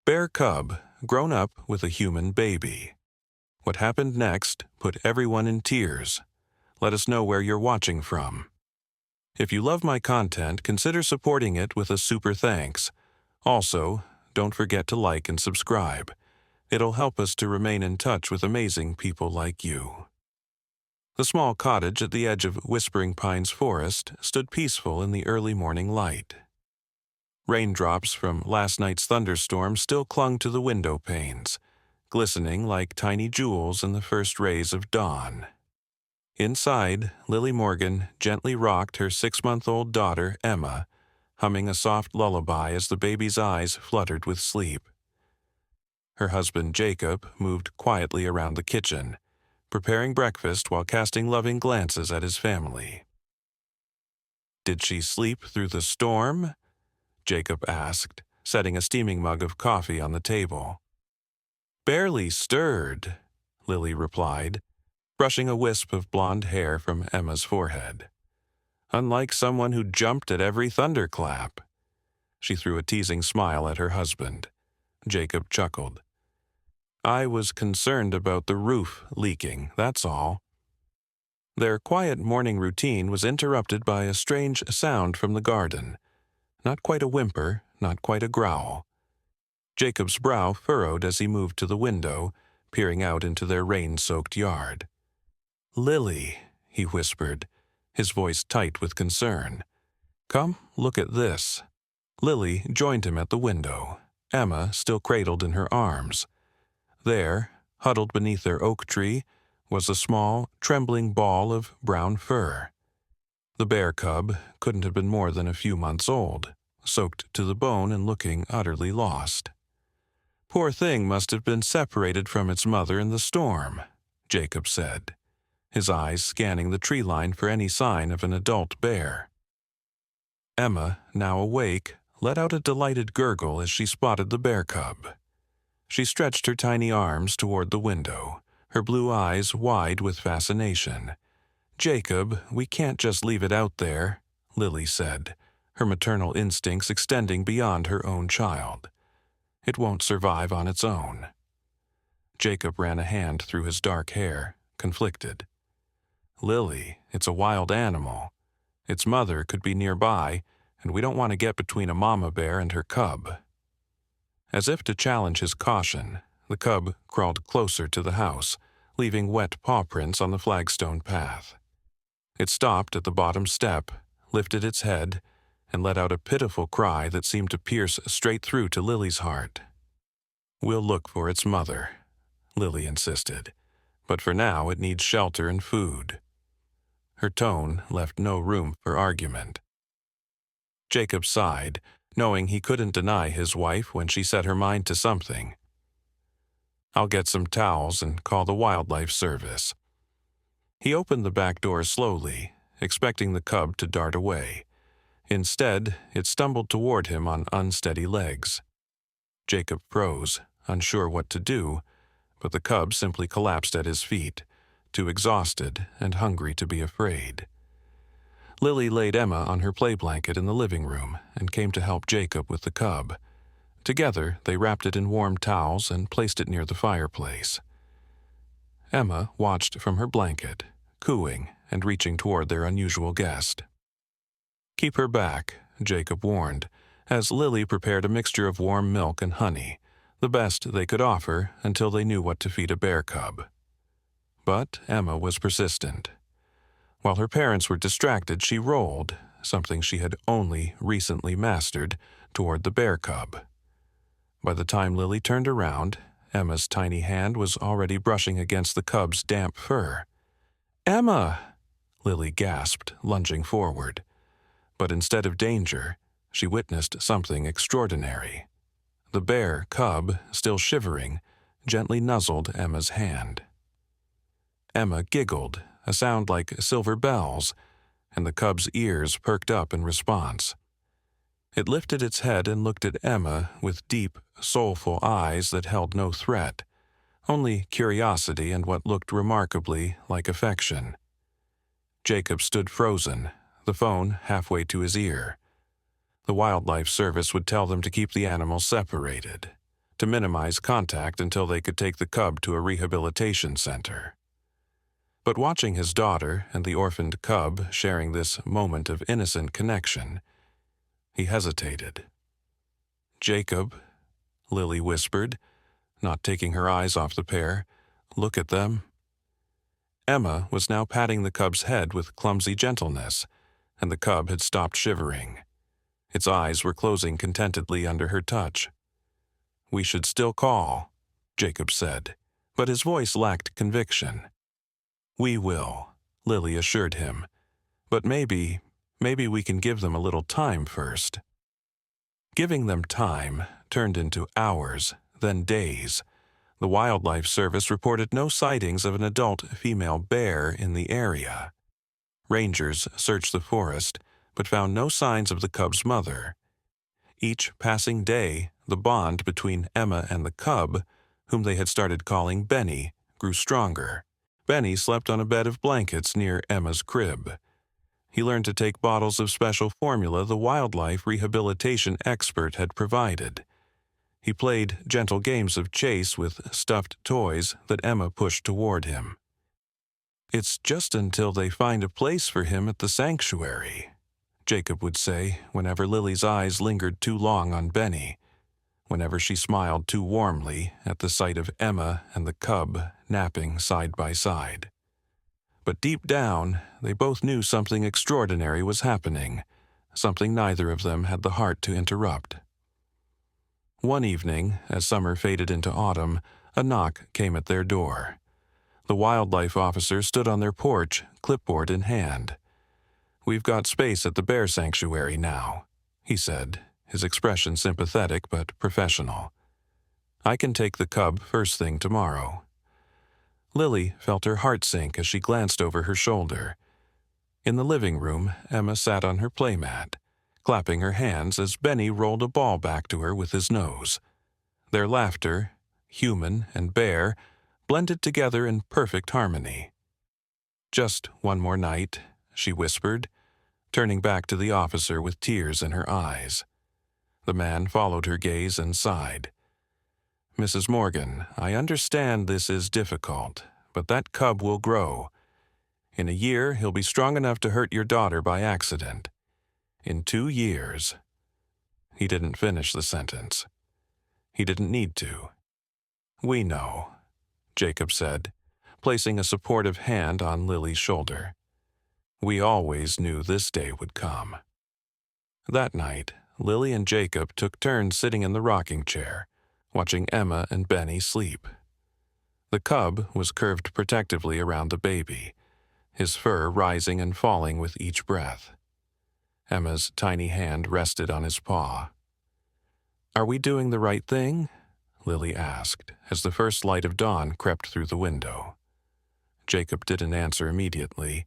Bear cub, grown up with a human baby. What happened next put everyone in tears. Let us know where you're watching from. If you love my content, consider supporting it with a super thanks. Also, don't forget to like and subscribe. It'll help us to remain in touch with amazing people like you. The small cottage at the edge of Whispering Pines Forest stood peaceful in the early morning light. Raindrops from last night's thunderstorm still clung to the window panes, glistening like tiny jewels in the first rays of dawn. Inside, Lily Morgan gently rocked her 6-month-old daughter, Emma, humming a soft lullaby as the baby's eyes fluttered with sleep. Her husband, Jacob, moved quietly around the kitchen, preparing breakfast while casting loving glances at his family. "Did she sleep through the storm?" Jacob asked, setting a steaming mug of coffee on the table. "Barely stirred," Lily replied, brushing a wisp of blonde hair from Emma's forehead. "Unlike someone who jumped at every thunderclap." She threw a teasing smile at her husband. Jacob chuckled. "I was concerned about the roof leaking, that's all." Their quiet morning routine was interrupted by a strange sound from the garden. Not quite a whimper, not quite a growl. Jacob's brow furrowed as he moved to the window, peering out into their rain-soaked yard. "Lily," he whispered, his voice tight with concern. "Come, look at this." Lily joined him at the window, Emma still cradled in her arms. There, huddled beneath their oak tree, was a small, trembling ball of brown fur. The bear cub couldn't have been more than a few months old, soaked to the bone and looking utterly lost. "Poor thing must have been separated from its mother in the storm," Jacob said, his eyes scanning the tree line for any sign of an adult bear. Emma, now awake, let out a delighted gurgle as she spotted the bear cub. She stretched her tiny arms toward the window, her blue eyes wide with fascination. "Jacob, we can't just leave it out there," Lily said, her maternal instincts extending beyond her own child. "It won't survive on its own." Jacob ran a hand through his dark hair, conflicted. "Lily, it's a wild animal. Its mother could be nearby, and we don't want to get between a mama bear and her cub." As if to challenge his caution, the cub crawled closer to the house, leaving wet paw prints on the flagstone path. It stopped at the bottom step, lifted its head, and let out a pitiful cry that seemed to pierce straight through to Lily's heart. "We'll look for its mother," Lily insisted, "but for now it needs shelter and food." Her tone left no room for argument. Jacob sighed, knowing he couldn't deny his wife when she set her mind to something. "I'll get some towels and call the wildlife service." He opened the back door slowly, expecting the cub to dart away. Instead, it stumbled toward him on unsteady legs. Jacob froze, unsure what to do, but the cub simply collapsed at his feet, too exhausted and hungry to be afraid. Lily laid Emma on her play blanket in the living room and came to help Jacob with the cub. Together, they wrapped it in warm towels and placed it near the fireplace. Emma watched from her blanket, cooing and reaching toward their unusual guest. "Keep her back," Jacob warned, as Lily prepared a mixture of warm milk and honey, the best they could offer until they knew what to feed a bear cub. But Emma was persistent. While her parents were distracted, she rolled, something she had only recently mastered, toward the bear cub. By the time Lily turned around, Emma's tiny hand was already brushing against the cub's damp fur. "Emma!" Lily gasped, lunging forward. But instead of danger, she witnessed something extraordinary. The bear cub, still shivering, gently nuzzled Emma's hand. Emma giggled, a sound like silver bells, and the cub's ears perked up in response. It lifted its head and looked at Emma with deep, soulful eyes that held no threat, only curiosity and what looked remarkably like affection. Jacob stood frozen, the phone halfway to his ear. The wildlife service would tell them to keep the animals separated. to minimize contact until they could take the cub to a rehabilitation center. But watching his daughter and the orphaned cub sharing this moment of innocent connection, he hesitated. "Jacob," Lily whispered, not taking her eyes off the pair, "look at them." Emma was now patting the cub's head with clumsy gentleness, and the cub had stopped shivering. Its eyes were closing contentedly under her touch. "We should still call," Jacob said, but his voice lacked conviction. "We will," Lily assured him, "but maybe we can give them a little time first." Giving them time turned into hours, then days. The Wildlife Service reported no sightings of an adult female bear in the area. Rangers searched the forest, but found no signs of the cub's mother. Each passing day, the bond between Emma and the cub, whom they had started calling Benny, grew stronger. Benny slept on a bed of blankets near Emma's crib. He learned to take bottles of special formula the wildlife rehabilitation expert had provided. He played gentle games of chase with stuffed toys that Emma pushed toward him. "It's just until they find a place for him at the sanctuary," Jacob would say whenever Lily's eyes lingered too long on Benny, whenever she smiled too warmly at the sight of Emma and the cub napping side by side. But deep down, they both knew something extraordinary was happening, something neither of them had the heart to interrupt. One evening, as summer faded into autumn, a knock came at their door. The wildlife officer stood on their porch, clipboard in hand. "We've got space at the bear sanctuary now," he said, his expression sympathetic but professional. "I can take the cub first thing tomorrow." Lily felt her heart sink as she glanced over her shoulder. In the living room, Emma sat on her playmat, clapping her hands as Benny rolled a ball back to her with his nose. Their laughter, human and bear, blended together in perfect harmony. "Just one more night," she whispered, turning back to the officer with tears in her eyes. The man followed her gaze and sighed. "Mrs. Morgan, I understand this is difficult, but that cub will grow. In a year, he'll be strong enough to hurt your daughter by accident. In 2 years..." He didn't finish the sentence. He didn't need to. "We know," Jacob said, placing a supportive hand on Lily's shoulder. "We always knew this day would come." That night, Lily and Jacob took turns sitting in the rocking chair, watching Emma and Benny sleep. The cub was curved protectively around the baby, his fur rising and falling with each breath. Emma's tiny hand rested on his paw. "Are we doing the right thing?" Lily asked, as the first light of dawn crept through the window. Jacob didn't answer immediately.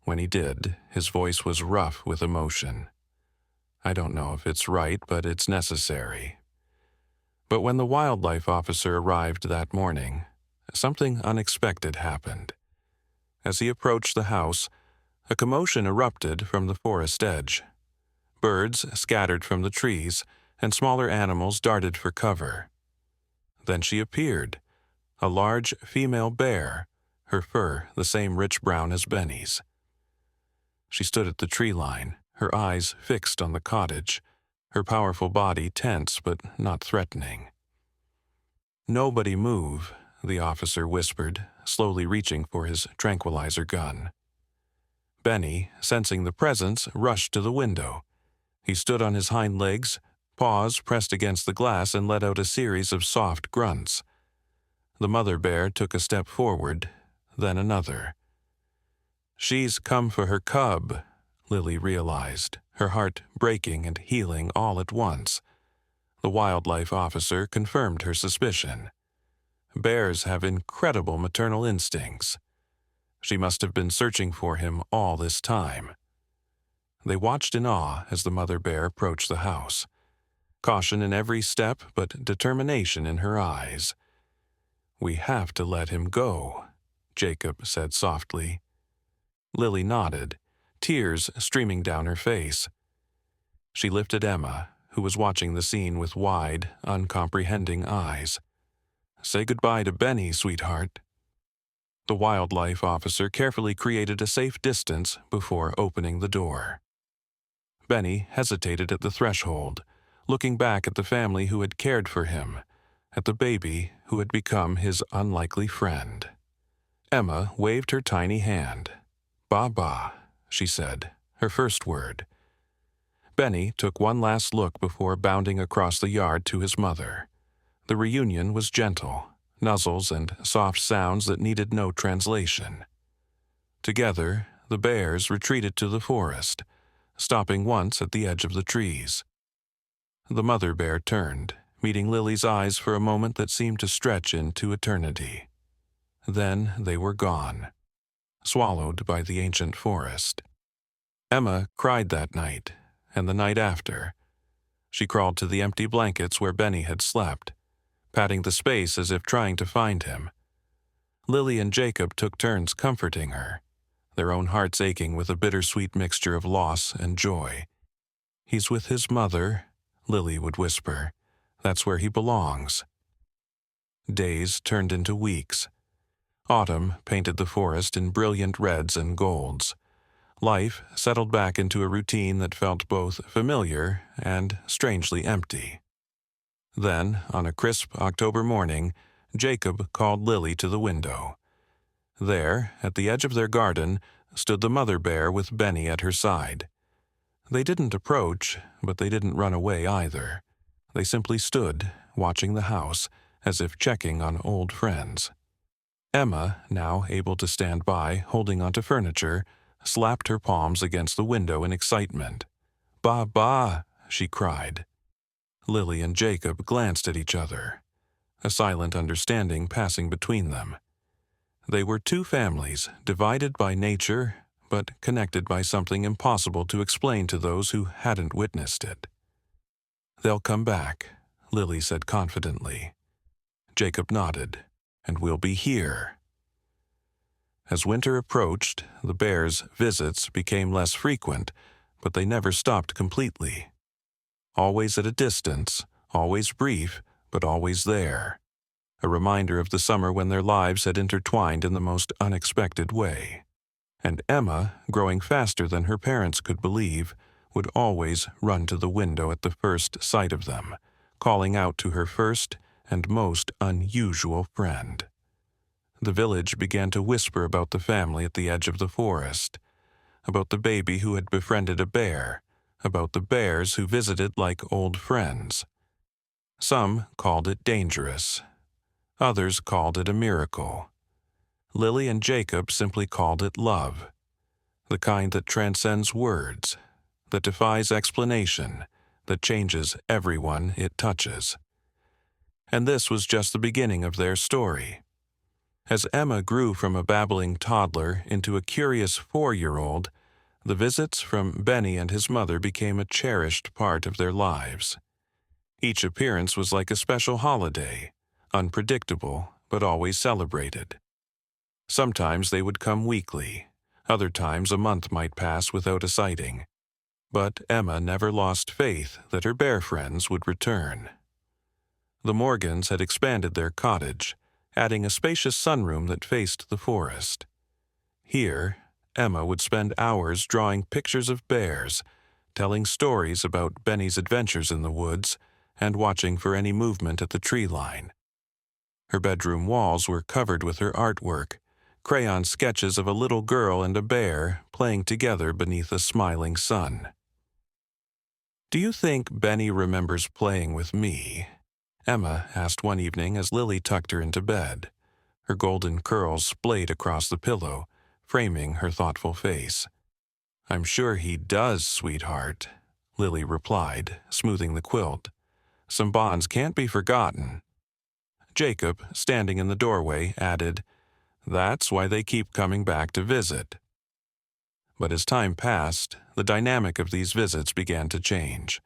When he did, his voice was rough with emotion. "I don't know if it's right, but it's necessary." But when the wildlife officer arrived that morning, something unexpected happened. As he approached the house, a commotion erupted from the forest edge. Birds scattered from the trees, and smaller animals darted for cover. Then she appeared, a large female bear, her fur the same rich brown as Benny's. She stood at the tree line, her eyes fixed on the cottage, her powerful body tense but not threatening. "Nobody move," the officer whispered, slowly reaching for his tranquilizer gun. Benny, sensing the presence, rushed to the window. He stood on his hind legs, paws pressed against the glass, and let out a series of soft grunts. The mother bear took a step forward, then another. "She's come for her cub," Lily realized, her heart breaking and healing all at once. The wildlife officer confirmed her suspicion. Bears have incredible maternal instincts. She must have been searching for him all this time. They watched in awe as the mother bear approached the house, caution in every step but determination in her eyes. "We have to let him go," Jacob said softly. Lily nodded, tears streaming down her face. She lifted Emma, who was watching the scene with wide, uncomprehending eyes. "Say goodbye to Benny, sweetheart." The wildlife officer carefully created a safe distance before opening the door. Benny hesitated at the threshold, looking back at the family who had cared for him, at the baby who had become his unlikely friend. Emma waved her tiny hand. "Ba-ba," she said, her first word. Benny took one last look before bounding across the yard to his mother. The reunion was gentle, nuzzles and soft sounds that needed no translation. Together, the bears retreated to the forest, stopping once at the edge of the trees. The mother bear turned, meeting Lily's eyes for a moment that seemed to stretch into eternity. Then they were gone, swallowed by the ancient forest. Emma cried that night, and the night after. She crawled to the empty blankets where Benny had slept, patting the space as if trying to find him. Lily and Jacob took turns comforting her, their own hearts aching with a bittersweet mixture of loss and joy. "He's with his mother," Lily would whisper. "That's where he belongs." Days turned into weeks. Autumn painted the forest in brilliant reds and golds. Life settled back into a routine that felt both familiar and strangely empty. Then, on a crisp October morning, Jacob called Lily to the window. There, at the edge of their garden, stood the mother bear with Benny at her side. They didn't approach, but they didn't run away either. They simply stood, watching the house, as if checking on old friends. Emma, now able to stand by, holding onto furniture, slapped her palms against the window in excitement. "Ba-ba," she cried. Lily and Jacob glanced at each other, a silent understanding passing between them. They were two families, divided by nature, but connected by something impossible to explain to those who hadn't witnessed it. "They'll come back," Lily said confidently. Jacob nodded. "And we'll be here." As winter approached, the bears' visits became less frequent, but they never stopped completely. Always at a distance, always brief, but always there. A reminder of the summer when their lives had intertwined in the most unexpected way. And Emma, growing faster than her parents could believe, would always run to the window at the first sight of them, calling out to her first and most unusual friend. The village began to whisper about the family at the edge of the forest, about the baby who had befriended a bear, about the bears who visited like old friends. Some called it dangerous. Others called it a miracle. Lily and Jacob simply called it love, the kind that transcends words, that defies explanation, that changes everyone it touches. And this was just the beginning of their story. As Emma grew from a babbling toddler into a curious 4-year-old, the visits from Benny and his mother became a cherished part of their lives. Each appearance was like a special holiday, unpredictable but always celebrated. Sometimes they would come weekly, other times a month might pass without a sighting. But Emma never lost faith that her bear friends would return. The Morgans had expanded their cottage, adding a spacious sunroom that faced the forest. Here, Emma would spend hours drawing pictures of bears, telling stories about Benny's adventures in the woods, and watching for any movement at the tree line. Her bedroom walls were covered with her artwork, crayon sketches of a little girl and a bear playing together beneath a smiling sun. "Do you think Benny remembers playing with me?" Emma asked one evening as Lily tucked her into bed. Her golden curls splayed across the pillow, framing her thoughtful face. "I'm sure he does, sweetheart," Lily replied, smoothing the quilt. "Some bonds can't be forgotten." Jacob, standing in the doorway, added, "That's why they keep coming back to visit." But as time passed, the dynamic of these visits began to change.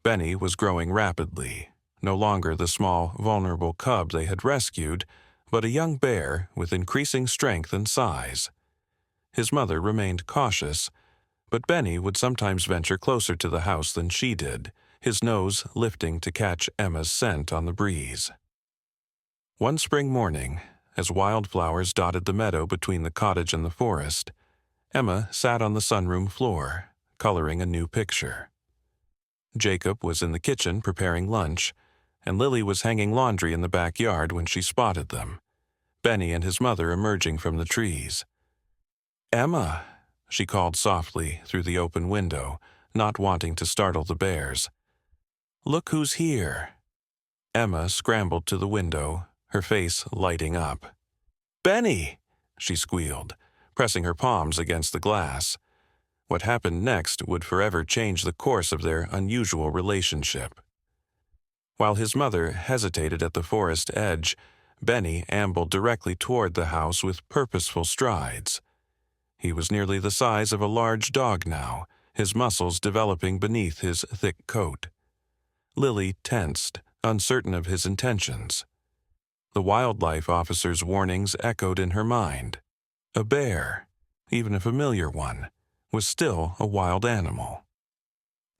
Benny was growing rapidly, no longer the small, vulnerable cub they had rescued, but a young bear with increasing strength and size. His mother remained cautious, but Benny would sometimes venture closer to the house than she did, his nose lifting to catch Emma's scent on the breeze. One spring morning, as wildflowers dotted the meadow between the cottage and the forest, Emma sat on the sunroom floor, coloring a new picture. Jacob was in the kitchen preparing lunch, and Lily was hanging laundry in the backyard when she spotted them, Benny and his mother emerging from the trees. "Emma," she called softly through the open window, not wanting to startle the bears. "Look who's here." Emma scrambled to the window, her face lighting up. "Benny!" she squealed, pressing her palms against the glass. What happened next would forever change the course of their unusual relationship. While his mother hesitated at the forest edge, Benny ambled directly toward the house with purposeful strides. He was nearly the size of a large dog now, his muscles developing beneath his thick coat. Lily tensed, uncertain of his intentions. The wildlife officer's warnings echoed in her mind. A bear, even a familiar one, was still a wild animal.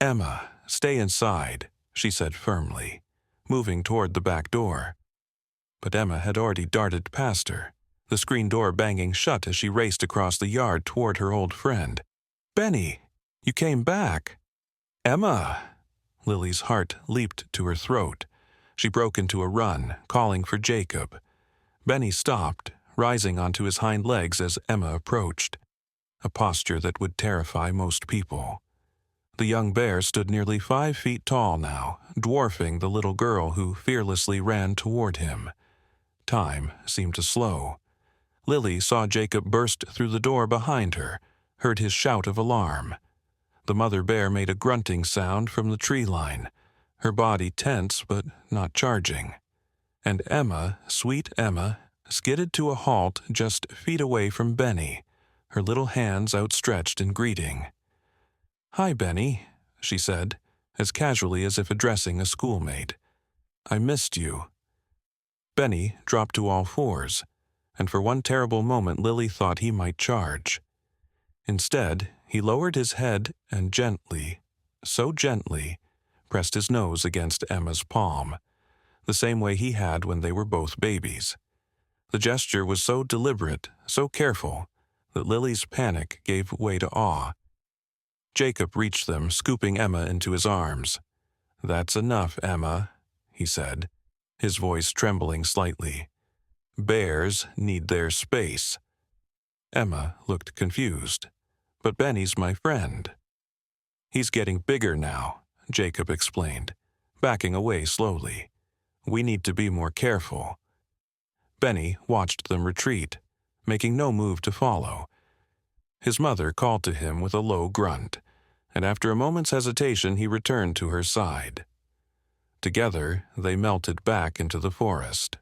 "Emma, stay inside," she said firmly, moving toward the back door. But Emma had already darted past her, the screen door banging shut as she raced across the yard toward her old friend. "Benny, you came back." "Emma!" Lily's heart leaped to her throat. She broke into a run, calling for Jacob. Benny stopped, rising onto his hind legs as Emma approached, a posture that would terrify most people. The young bear stood nearly 5 feet tall now, dwarfing the little girl who fearlessly ran toward him. Time seemed to slow. Lily saw Jacob burst through the door behind her, heard his shout of alarm. The mother bear made a grunting sound from the tree line, her body tense but not charging. And Emma, sweet Emma, skidded to a halt just feet away from Benny, her little hands outstretched in greeting. "Hi, Benny," she said, as casually as if addressing a schoolmate. "I missed you." Benny dropped to all fours, and for one terrible moment Lily thought he might charge. Instead, he lowered his head and gently, so gently, pressed his nose against Emma's palm, the same way he had when they were both babies. The gesture was so deliberate, so careful, that Lily's panic gave way to awe. Jacob reached them, scooping Emma into his arms. "That's enough, Emma," he said, his voice trembling slightly. "Bears need their space." Emma looked confused. "But Benny's my friend." "He's getting bigger now," Jacob explained, backing away slowly. "We need to be more careful." Benny watched them retreat, making no move to follow. His mother called to him with a low grunt, and after a moment's hesitation he returned to her side. Together, they melted back into the forest.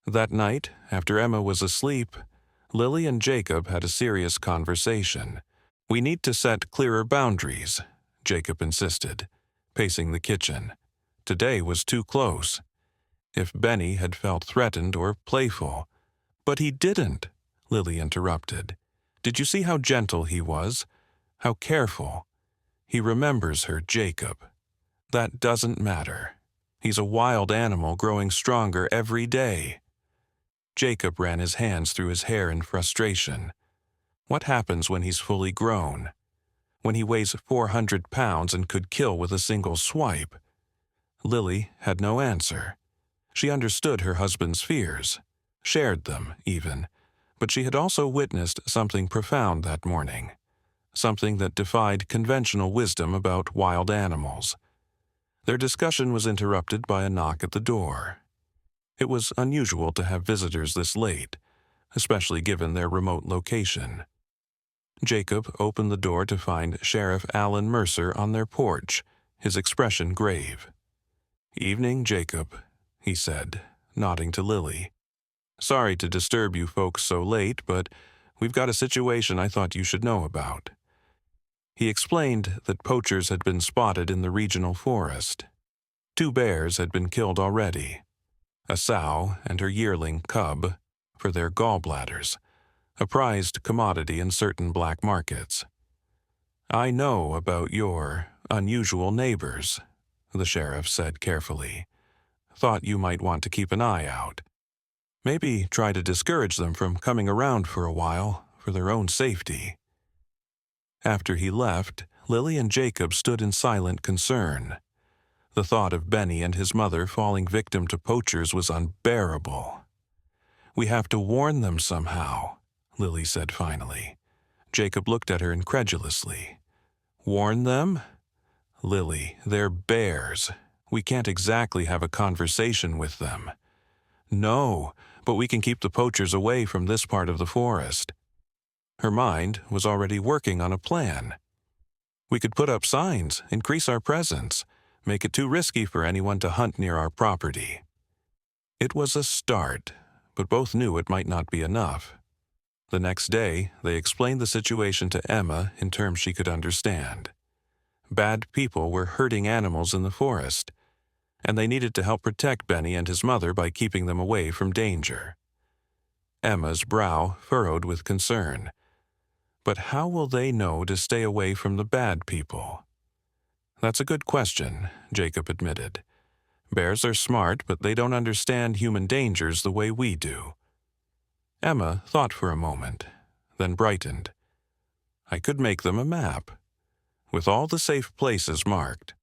That night, after Emma was asleep, Lily and Jacob had a serious conversation. "We need to set clearer boundaries," Jacob insisted, pacing the kitchen. Today was too close. If Benny had felt threatened or playful. "But he didn't," Lily interrupted. "Did you see how gentle he was? How careful? He remembers her, Jacob. That doesn't matter. He's a wild animal growing stronger every day." Jacob ran his hands through his hair in frustration. What happens when he's fully grown? When he weighs 400 pounds and could kill with a single swipe? Lily had no answer. She understood her husband's fears, shared them, even, but she had also witnessed something profound that morning, something that defied conventional wisdom about wild animals. Their discussion was interrupted by a knock at the door. It was unusual to have visitors this late, especially given their remote location. Jacob opened the door to find Sheriff Alan Mercer on their porch, his expression grave. "Evening, Jacob," he said, nodding to Lily. "Sorry to disturb you folks so late, but we've got a situation I thought you should know about." He explained that poachers had been spotted in the regional forest. 2 bears had been killed already, a sow and her yearling cub, for their gallbladders, a prized commodity in certain black markets. "I know about your unusual neighbors," the sheriff said carefully. "Thought you might want to keep an eye out. Maybe try to discourage them from coming around for a while, for their own safety." After he left, Lily and Jacob stood in silent concern. The thought of Benny and his mother falling victim to poachers was unbearable. "We have to warn them somehow," Lily said finally. Jacob looked at her incredulously. "Warn them? Lily, they're bears. We can't exactly have a conversation with them." "No, but we can keep the poachers away from this part of the forest." Her mind was already working on a plan. "We could put up signs, increase our presence, make it too risky for anyone to hunt near our property." It was a start, but both knew it might not be enough. The next day, they explained the situation to Emma in terms she could understand. Bad people were hurting animals in the forest, and they needed to help protect Benny and his mother by keeping them away from danger. Emma's brow furrowed with concern. But how will they know to stay away from the bad people? "That's a good question," Jacob admitted. "Bears are smart, but they don't understand human dangers the way we do." Emma thought for a moment, then brightened. "I could make them a map, with all the safe places marked."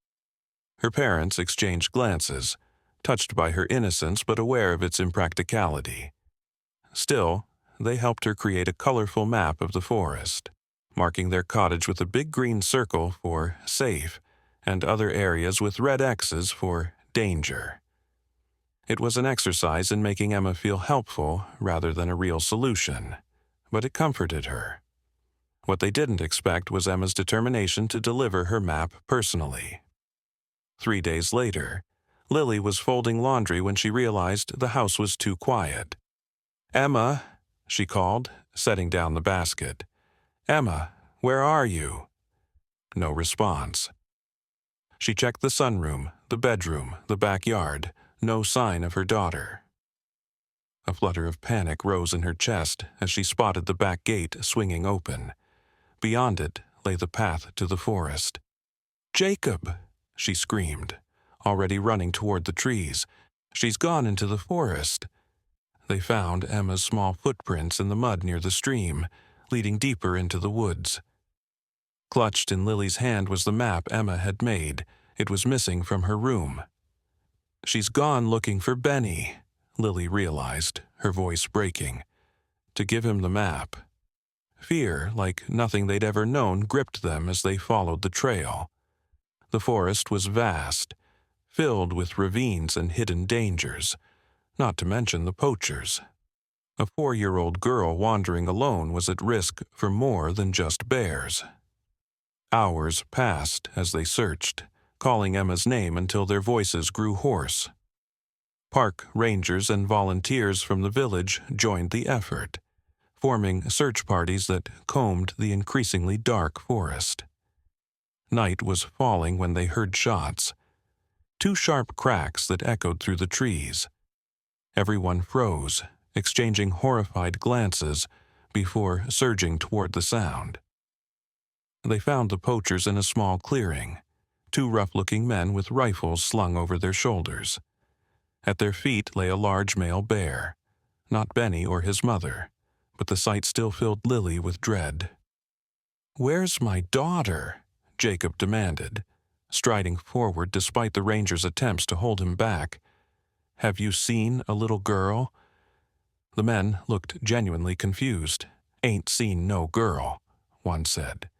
Her parents exchanged glances, touched by her innocence but aware of its impracticality. Still, they helped her create a colorful map of the forest, marking their cottage with a big green circle for safe and other areas with red X's for danger. It was an exercise in making Emma feel helpful rather than a real solution, but it comforted her. What they didn't expect was Emma's determination to deliver her map personally. 3 days later, Lily was folding laundry when she realized the house was too quiet. "Emma," she called, setting down the basket. "Emma, where are you?" No response. She checked the sunroom, the bedroom, the backyard. No sign of her daughter. A flutter of panic rose in her chest as she spotted the back gate swinging open. Beyond it lay the path to the forest. "Jacob!" she screamed, already running toward the trees. "She's gone into the forest." They found Emma's small footprints in the mud near the stream, leading deeper into the woods. Clutched in Lily's hand was the map Emma had made. It was missing from her room. "She's gone looking for Benny," Lily realized, her voice breaking. To give him the map. Fear, like nothing they'd ever known, gripped them as they followed the trail. The forest was vast, filled with ravines and hidden dangers, not to mention the poachers. A 4-year-old girl wandering alone was at risk for more than just bears. Hours passed as they searched, calling Emma's name until their voices grew hoarse. Park rangers and volunteers from the village joined the effort, forming search parties that combed the increasingly dark forest. Night was falling when they heard shots, 2 sharp cracks that echoed through the trees. Everyone froze, exchanging horrified glances before surging toward the sound. They found the poachers in a small clearing, 2 rough-looking men with rifles slung over their shoulders. At their feet lay a large male bear, not Benny or his mother, but the sight still filled Lily with dread. "Where's my daughter?" Jacob demanded, striding forward despite the ranger's attempts to hold him back. "Have you seen a little girl?" The men looked genuinely confused. "Ain't seen no girl," one said.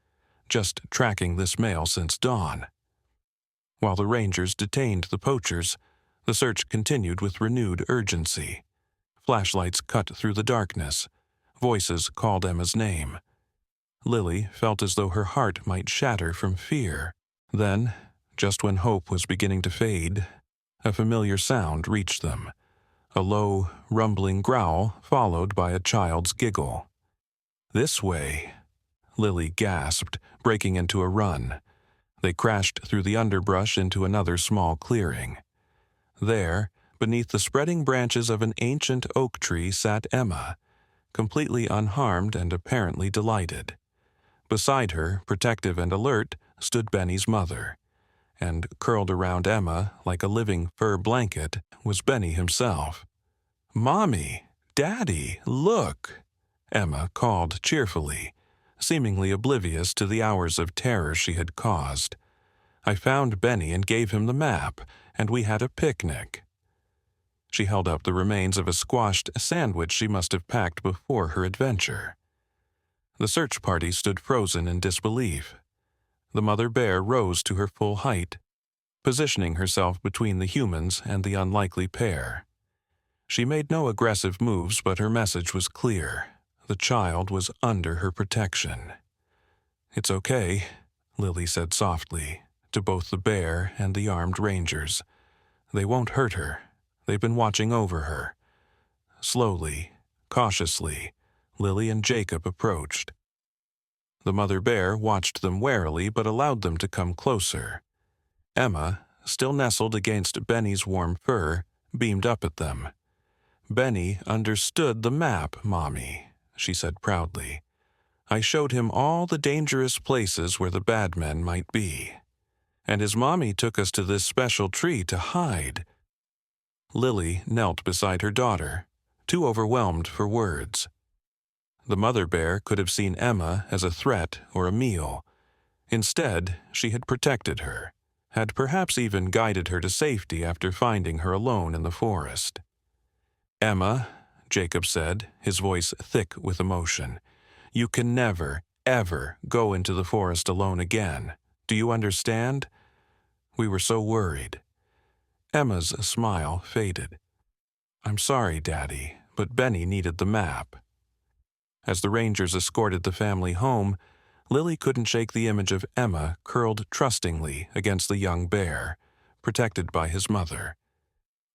"Just tracking this male since dawn." While the rangers detained the poachers, the search continued with renewed urgency. Flashlights cut through the darkness. Voices called Emma's name. Lily felt as though her heart might shatter from fear. Then, just when hope was beginning to fade, a familiar sound reached them. A low, rumbling growl followed by a child's giggle. "This way," Lily gasped, breaking into a run. They crashed through the underbrush into another small clearing. There, beneath the spreading branches of an ancient oak tree, sat Emma, completely unharmed and apparently delighted. Beside her, protective and alert, stood Benny's mother, and curled around Emma like a living fur blanket was Benny himself. "Mommy! Daddy! Look!" Emma called cheerfully, seemingly oblivious to the hours of terror she had caused. "I found Benny and gave him the map, and we had a picnic." She held up the remains of a squashed sandwich she must have packed before her adventure. The search party stood frozen in disbelief. The mother bear rose to her full height, positioning herself between the humans and the unlikely pair. She made no aggressive moves, but her message was clear. The child was under her protection. "It's okay," Lily said softly, to both the bear and the armed rangers. "They won't hurt her. They've been watching over her." Slowly, cautiously, Lily and Jacob approached. The mother bear watched them warily but allowed them to come closer. Emma, still nestled against Benny's warm fur, beamed up at them. "Benny understood the map, Mommy," she said proudly. "I showed him all the dangerous places where the bad men might be. And his mommy took us to this special tree to hide." Lily knelt beside her daughter, too overwhelmed for words. The mother bear could have seen Emma as a threat or a meal. Instead, she had protected her, had perhaps even guided her to safety after finding her alone in the forest. "Emma," Jacob said, his voice thick with emotion, "you can never, ever go into the forest alone again. Do you understand? We were so worried." Emma's smile faded. "I'm sorry, Daddy, but Benny needed the map." As the rangers escorted the family home, Lily couldn't shake the image of Emma curled trustingly against the young bear, protected by his mother.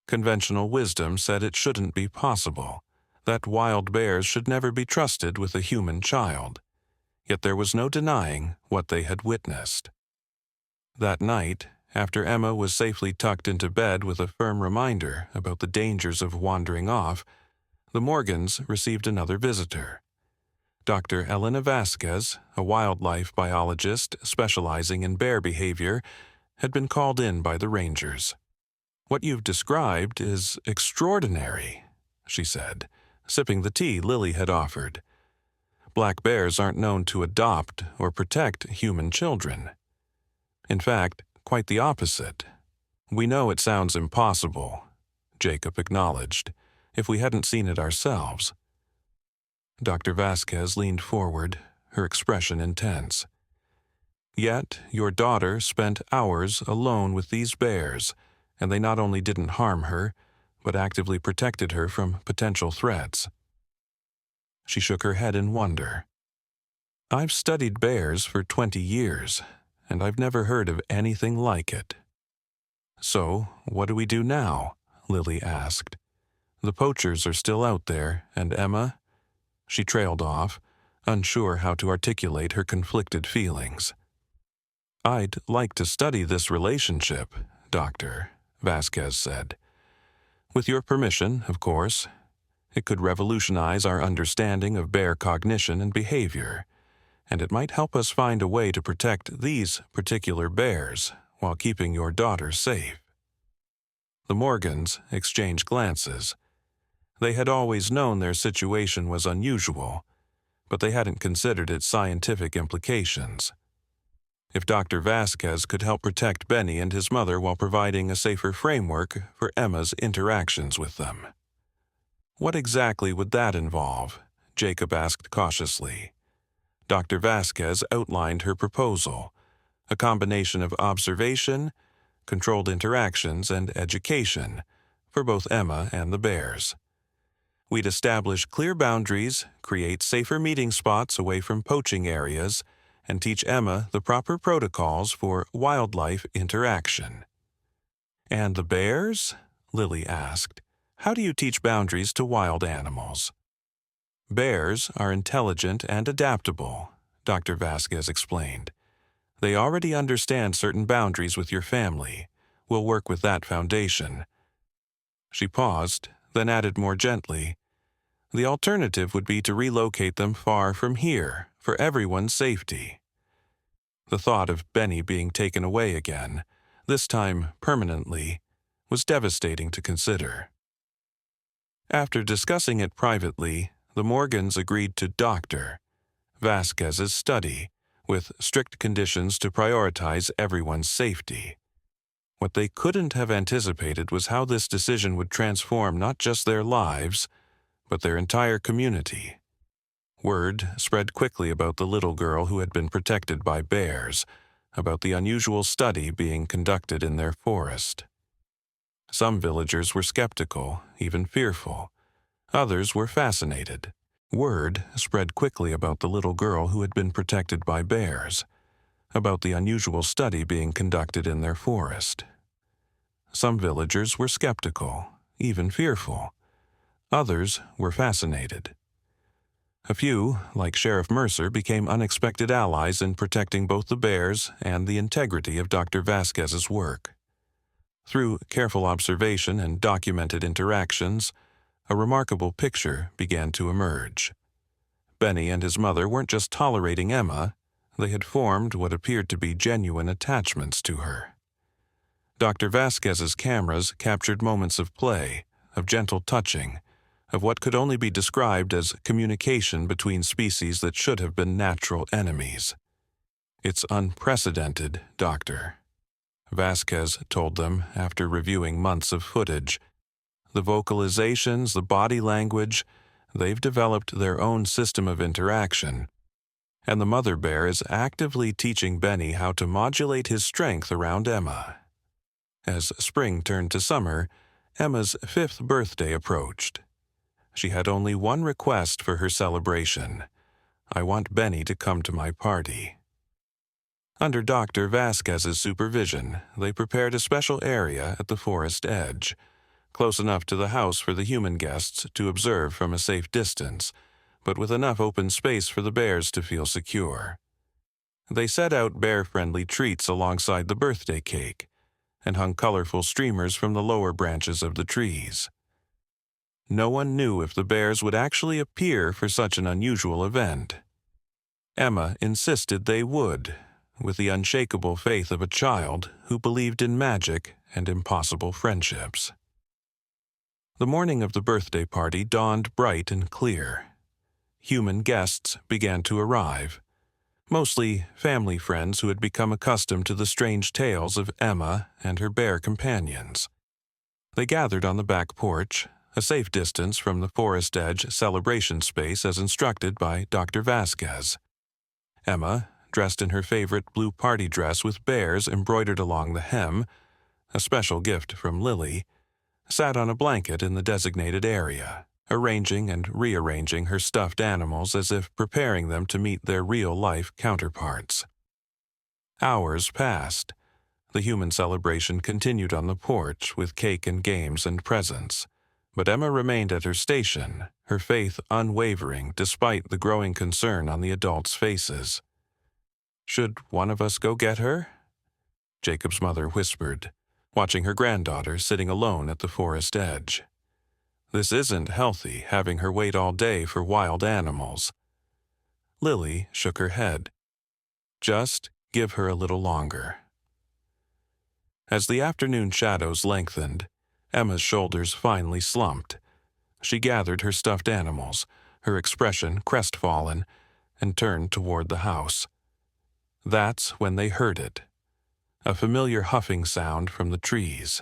Conventional wisdom said it shouldn't be possible, that wild bears should never be trusted with a human child. Yet there was no denying what they had witnessed. That night, after Emma was safely tucked into bed with a firm reminder about the dangers of wandering off, the Morgans received another visitor. Dr. Elena Vasquez, a wildlife biologist specializing in bear behavior, had been called in by the rangers. "What you've described is extraordinary," she said, sipping the tea Lily had offered. "Black bears aren't known to adopt or protect human children. In fact, quite the opposite. We know it sounds impossible," Jacob acknowledged, "if we hadn't seen it ourselves." Dr. Vasquez leaned forward, her expression intense. "Yet your daughter spent hours alone with these bears, and they not only didn't harm her, but actively protected her from potential threats." She shook her head in wonder. "I've studied bears for 20 years, and I've never heard of anything like it." "So, what do we do now?" Lily asked. "The poachers are still out there, and Emma—" She trailed off, unsure how to articulate her conflicted feelings. "I'd like to study this relationship, Doctor," Vasquez said. "With your permission, of course. It could revolutionize our understanding of bear cognition and behavior, and it might help us find a way to protect these particular bears while keeping your daughter safe." The Morgans exchanged glances. They had always known their situation was unusual, but they hadn't considered its scientific implications. If Dr. Vasquez could help protect Benny and his mother while providing a safer framework for Emma's interactions with them. "What exactly would that involve?" Jacob asked cautiously. Dr. Vasquez outlined her proposal, a combination of observation, controlled interactions, and education for both Emma and the bears. "We'd establish clear boundaries, create safer meeting spots away from poaching areas, and teach Emma the proper protocols for wildlife interaction." "And the bears?" Lily asked. "How do you teach boundaries to wild animals?" "Bears are intelligent and adaptable," Dr. Vasquez explained. "They already understand certain boundaries with your family. We'll work with that foundation." She paused, then added more gently, "The alternative would be to relocate them far from here, for everyone's safety." The thought of Benny being taken away again, this time permanently, was devastating to consider. After discussing it privately, the Morgans agreed to Dr. Vasquez's study, with strict conditions to prioritize everyone's safety. What they couldn't have anticipated was how this decision would transform not just their lives, but their entire community. Word spread quickly about the little girl who had been protected by bears, about the unusual study being conducted in their forest. Some villagers were skeptical, even fearful. Others were fascinated. Word spread quickly about the little girl who had been protected by bears, about the unusual study being conducted in their forest. Some villagers were skeptical, even fearful. Others were fascinated. A few, like Sheriff Mercer, became unexpected allies in protecting both the bears and the integrity of Dr. Vasquez's work. Through careful observation and documented interactions, a remarkable picture began to emerge. Benny and his mother weren't just tolerating Emma, they had formed what appeared to be genuine attachments to her. Dr. Vasquez's cameras captured moments of play, of gentle touching, of what could only be described as communication between species that should have been natural enemies. "It's unprecedented, Doctor," Vasquez told them after reviewing months of footage. "The vocalizations, the body language, they've developed their own system of interaction. And the mother bear is actively teaching Benny how to modulate his strength around Emma." As spring turned to summer, Emma's 5th birthday approached. She had only one request for her celebration: "I want Benny to come to my party." Under Dr. Vasquez's supervision, they prepared a special area at the forest edge, close enough to the house for the human guests to observe from a safe distance, but with enough open space for the bears to feel secure. They set out bear-friendly treats alongside the birthday cake, and hung colorful streamers from the lower branches of the trees. No one knew if the bears would actually appear for such an unusual event. Emma insisted they would, with the unshakable faith of a child who believed in magic and impossible friendships. The morning of the birthday party dawned bright and clear. Human guests began to arrive, mostly family friends who had become accustomed to the strange tales of Emma and her bear companions. They gathered on the back porch, a safe distance from the forest edge celebration space as instructed by Dr. Vasquez. Emma, dressed in her favorite blue party dress with bears embroidered along the hem, a special gift from Lily, sat on a blanket in the designated area, arranging and rearranging her stuffed animals as if preparing them to meet their real-life counterparts. Hours passed. The human celebration continued on the porch with cake and games and presents. But Emma remained at her station, her faith unwavering despite the growing concern on the adults' faces. "Should one of us go get her?" Jacob's mother whispered, watching her granddaughter sitting alone at the forest edge. "This isn't healthy, having her wait all day for wild animals." Lily shook her head. "Just give her a little longer." As the afternoon shadows lengthened, Emma's shoulders finally slumped. She gathered her stuffed animals, her expression crestfallen, and turned toward the house. That's when they heard it, a familiar huffing sound from the trees.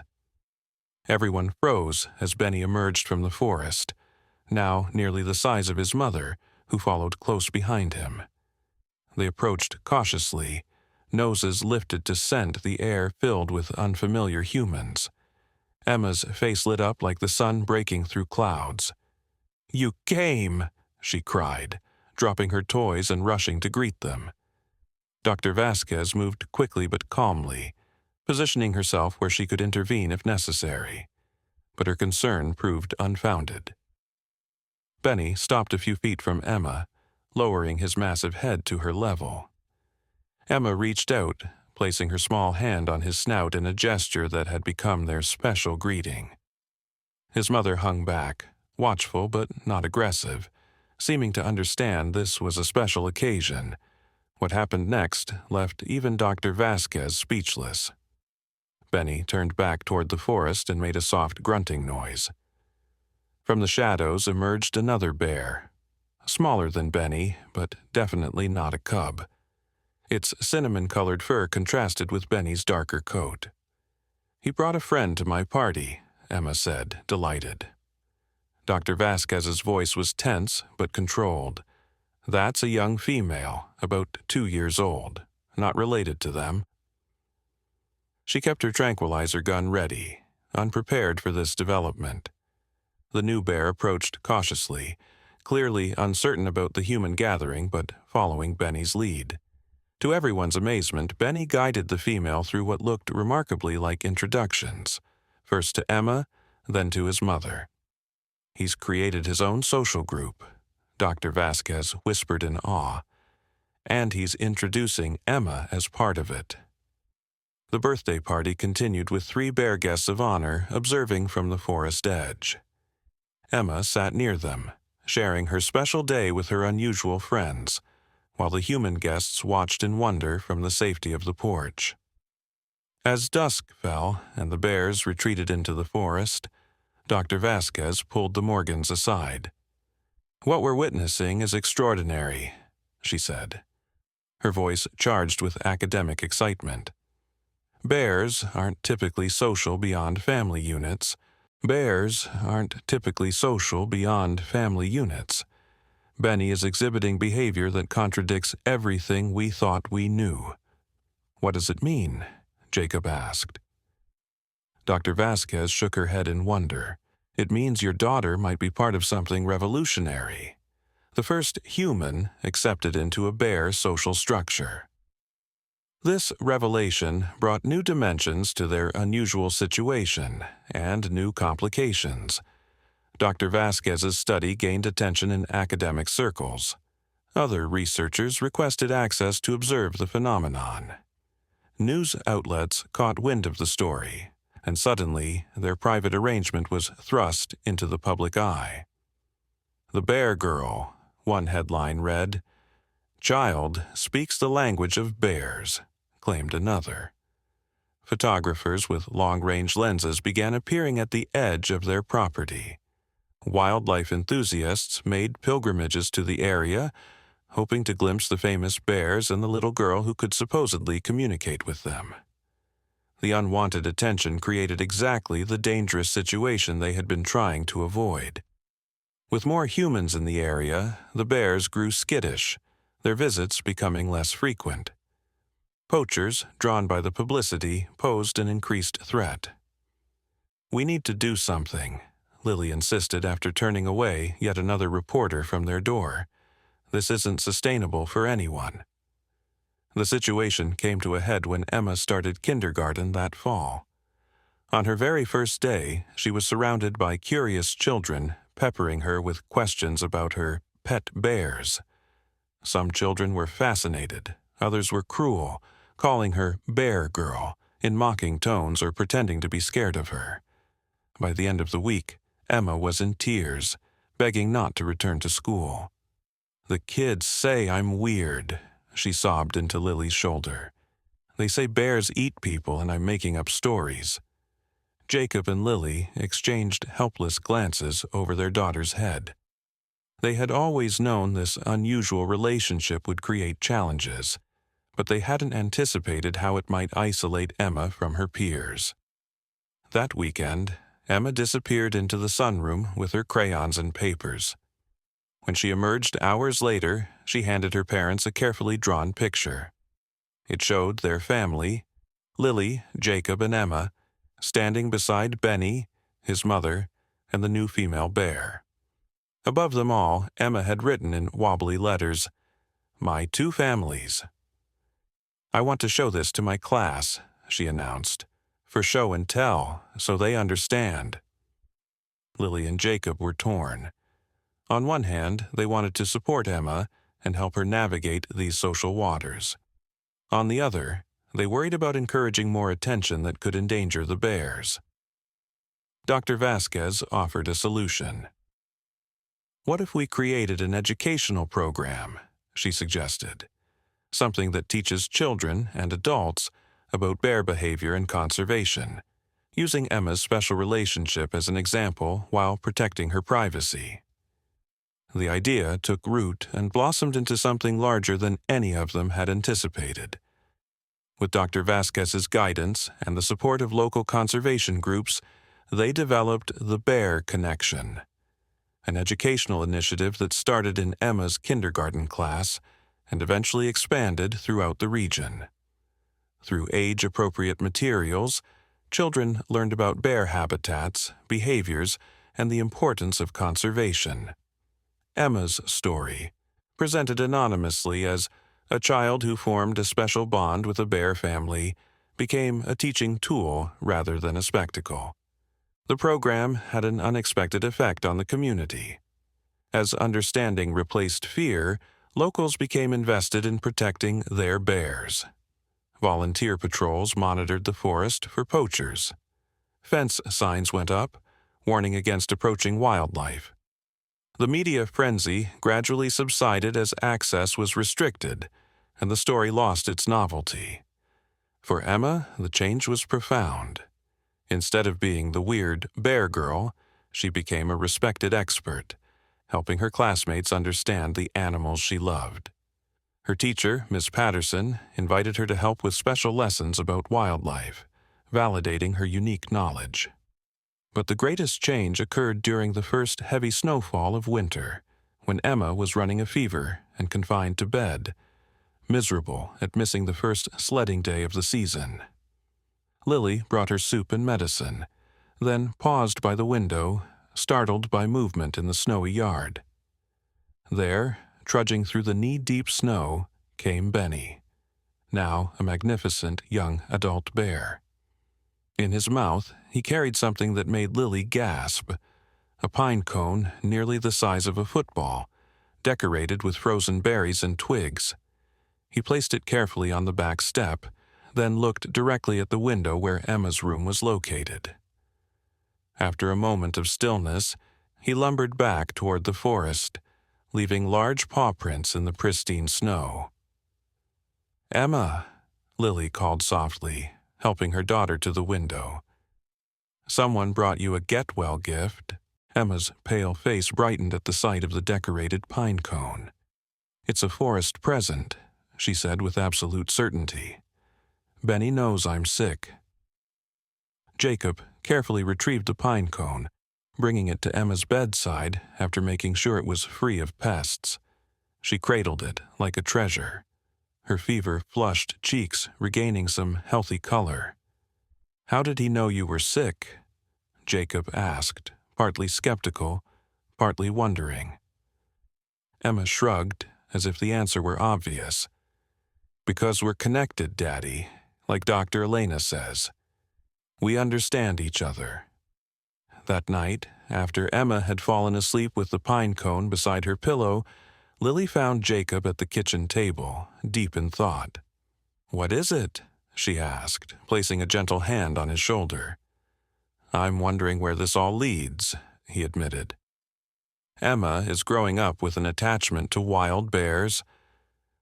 Everyone froze as Benny emerged from the forest, now nearly the size of his mother, who followed close behind him. They approached cautiously, noses lifted to scent the air filled with unfamiliar humans. Emma's face lit up like the sun breaking through clouds. "You came!" she cried, dropping her toys and rushing to greet them. Dr. Vasquez moved quickly but calmly, positioning herself where she could intervene if necessary. But her concern proved unfounded. Benny stopped a few feet from Emma, lowering his massive head to her level. Emma reached out, placing her small hand on his snout in a gesture that had become their special greeting. His mother hung back, watchful but not aggressive, seeming to understand this was a special occasion, What happened next left even Dr. Vasquez speechless. Benny turned back toward the forest and made a soft grunting noise. From the shadows emerged another bear, smaller than Benny, but definitely not a cub. Its cinnamon-colored fur contrasted with Benny's darker coat. "He brought a friend to my party," Emma said, delighted. Dr. Vasquez's voice was tense but controlled. "That's a young female, about 2 years old, not related to them." She kept her tranquilizer gun ready, unprepared for this development. The new bear approached cautiously, clearly uncertain about the human gathering but following Benny's lead. To everyone's amazement, Benny guided the female through what looked remarkably like introductions, first to Emma, then to his mother. "He's created his own social group," Dr. Vasquez whispered in awe, "and he's introducing Emma as part of it." The birthday party continued with 3 bear guests of honor observing from the forest edge. Emma sat near them, sharing her special day with her unusual friends, while the human guests watched in wonder from the safety of the porch. As dusk fell and the bears retreated into the forest, Dr. Vasquez pulled the Morgans aside. "What we're witnessing is extraordinary," she said, her voice charged with academic excitement. "Bears aren't typically social beyond family units. Benny is exhibiting behavior that contradicts everything we thought we knew." "What does it mean?" Jacob asked. Dr. Vasquez shook her head in wonder. "It means your daughter might be part of something revolutionary. The first human accepted into a bear social structure." This revelation brought new dimensions to their unusual situation and new complications. Dr. Vasquez's study gained attention in academic circles. Other researchers requested access to observe the phenomenon. News outlets caught wind of the story, and suddenly their private arrangement was thrust into the public eye. "The Bear Girl," one headline read. "Child speaks the language of bears," claimed another. Photographers with long-range lenses began appearing at the edge of their property. Wildlife enthusiasts made pilgrimages to the area, hoping to glimpse the famous bears and the little girl who could supposedly communicate with them. The unwanted attention created exactly the dangerous situation they had been trying to avoid. With more humans in the area, the bears grew skittish, their visits becoming less frequent. Poachers, drawn by the publicity, posed an increased threat. "We need to do something," Lily insisted after turning away yet another reporter from their door. "This isn't sustainable for anyone." The situation came to a head when Emma started kindergarten that fall. On her very first day, she was surrounded by curious children, peppering her with questions about her pet bears. Some children were fascinated, others were cruel, calling her Bear Girl in mocking tones or pretending to be scared of her. By the end of the week, Emma was in tears, begging not to return to school. "The kids say I'm weird," she sobbed into Lily's shoulder. "They say bears eat people and I'm making up stories." Jacob and Lily exchanged helpless glances over their daughter's head. They had always known this unusual relationship would create challenges, but they hadn't anticipated how it might isolate Emma from her peers. That weekend, Emma disappeared into the sunroom with her crayons and papers. When she emerged hours later, she handed her parents a carefully drawn picture. It showed their family, Lily, Jacob, and Emma, standing beside Benny, his mother, and the new female bear. Above them all, Emma had written in wobbly letters, "My 2 families." "I want to show this to my class," she announced, "for show and tell, so they understand." Lily and Jacob were torn. On one hand, they wanted to support Emma and help her navigate these social waters. On the other, they worried about encouraging more attention that could endanger the bears. Dr. Vasquez offered a solution. "What if we created an educational program?" she suggested. something that teaches children and adults about bear behavior and conservation, using Emma's special relationship as an example while protecting her privacy. The idea took root and blossomed into something larger than any of them had anticipated. With Dr. Vasquez's guidance and the support of local conservation groups, they developed the Bear Connection, an educational initiative that started in Emma's kindergarten class and eventually expanded throughout the region. Through age-appropriate materials, children learned about bear habitats, behaviors, and the importance of conservation. Emma's story, presented anonymously as a child who formed a special bond with a bear family, became a teaching tool rather than a spectacle. The program had an unexpected effect on the community. As understanding replaced fear, locals became invested in protecting their bears. Volunteer patrols monitored the forest for poachers. Fence signs went up, warning against approaching wildlife. The media frenzy gradually subsided as access was restricted, and the story lost its novelty. For Emma, the change was profound. Instead of being the weird bear girl, she became a respected expert, helping her classmates understand the animals she loved. Her teacher, Miss Patterson, invited her to help with special lessons about wildlife, validating her unique knowledge. But the greatest change occurred during the first heavy snowfall of winter, when Emma was running a fever and confined to bed, miserable at missing the first sledding day of the season. Lily brought her soup and medicine, then paused by the window, startled by movement in the snowy yard. There, trudging through the knee-deep snow, came Benny, now a magnificent young adult bear. In his mouth, he carried something that made Lily gasp, a pine cone nearly the size of a football, decorated with frozen berries and twigs. He placed it carefully on the back step, then looked directly at the window where Emma's room was located. After a moment of stillness, he lumbered back toward the forest, leaving large paw prints in the pristine snow. "Emma," Lily called softly, helping her daughter to the window. "Someone brought you a get-well gift." Emma's pale face brightened at the sight of the decorated pine cone. "It's a forest present," she said with absolute certainty. "Benny knows I'm sick." Jacob carefully retrieved the pine cone, bringing it to Emma's bedside after making sure it was free of pests. She cradled it like a treasure, her fever-flushed cheeks regaining some healthy color. "How did he know you were sick?" Jacob asked, partly skeptical, partly wondering. Emma shrugged, as if the answer were obvious. "Because we're connected, Daddy, like Dr. Elena says. We understand each other." That night, after Emma had fallen asleep with the pine cone beside her pillow, Lily found Jacob at the kitchen table, deep in thought. "What is it?" she asked, placing a gentle hand on his shoulder. "I'm wondering where this all leads," he admitted. "Emma is growing up with an attachment to wild bears.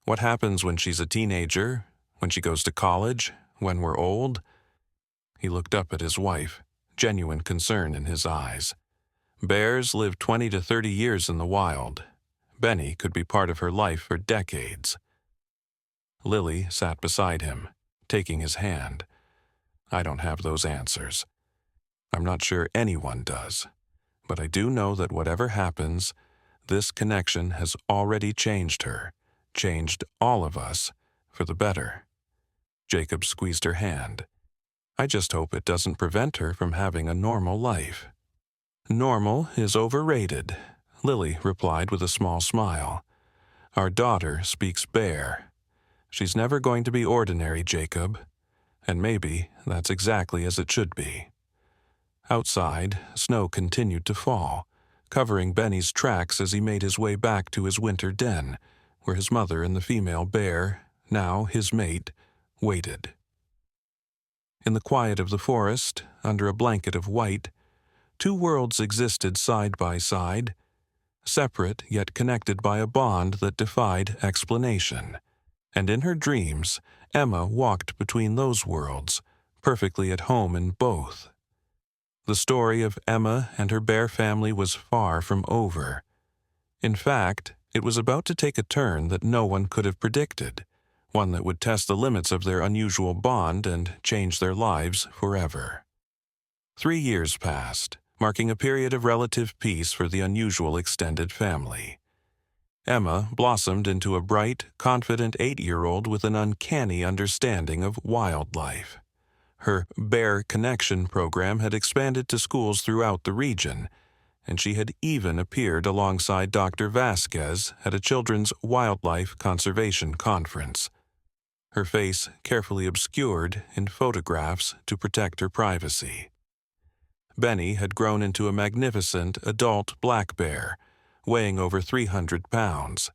What happens when she's a teenager, when she goes to college, when we're old?" He looked up at his wife, genuine concern in his eyes. "Bears live 20 to 30 years in the wild. Benny could be part of her life for decades." Lily sat beside him, taking his hand. "I don't have those answers. I'm not sure anyone does. But I do know that whatever happens, this connection has already changed her, changed all of us, for the better." Jacob squeezed her hand. "I just hope it doesn't prevent her from having a normal life." "Normal is overrated," Lily replied with a small smile. "Our daughter speaks bear. She's never going to be ordinary, Jacob. And maybe that's exactly as it should be." Outside, snow continued to fall, covering Benny's tracks as he made his way back to his winter den, where his mother and the female bear, now his mate, waited. In the quiet of the forest, under a blanket of white, two worlds existed side by side, separate yet connected by a bond that defied explanation. And in her dreams, Emma walked between those worlds, perfectly at home in both. The story of Emma and her bear family was far from over. In fact, it was about to take a turn that no one could have predicted, one that would test the limits of their unusual bond and change their lives forever. 3 years passed, marking a period of relative peace for the unusual extended family. Emma blossomed into a bright, confident 8-year-old with an uncanny understanding of wildlife. Her Bear Connection program had expanded to schools throughout the region, and she had even appeared alongside Dr. Vasquez at a children's wildlife conservation conference. Her face carefully obscured in photographs to protect her privacy. Benny had grown into a magnificent adult black bear, weighing over 300 pounds.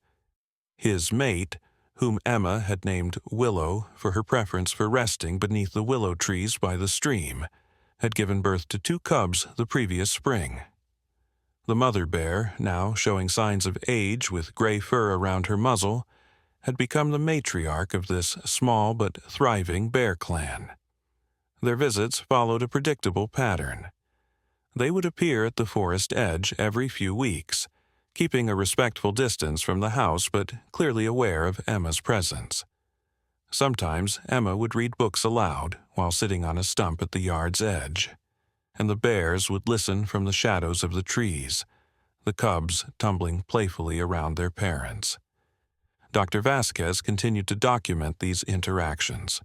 His mate, whom Emma had named Willow for her preference for resting beneath the willow trees by the stream, had given birth to 2 cubs the previous spring. The mother bear, now showing signs of age with gray fur around her muzzle, had become the matriarch of this small but thriving bear clan. Their visits followed a predictable pattern. They would appear at the forest edge every few weeks, keeping a respectful distance from the house but clearly aware of Emma's presence. Sometimes Emma would read books aloud while sitting on a stump at the yard's edge, and the bears would listen from the shadows of the trees, the cubs tumbling playfully around their parents. Dr. Vasquez continued to document these interactions,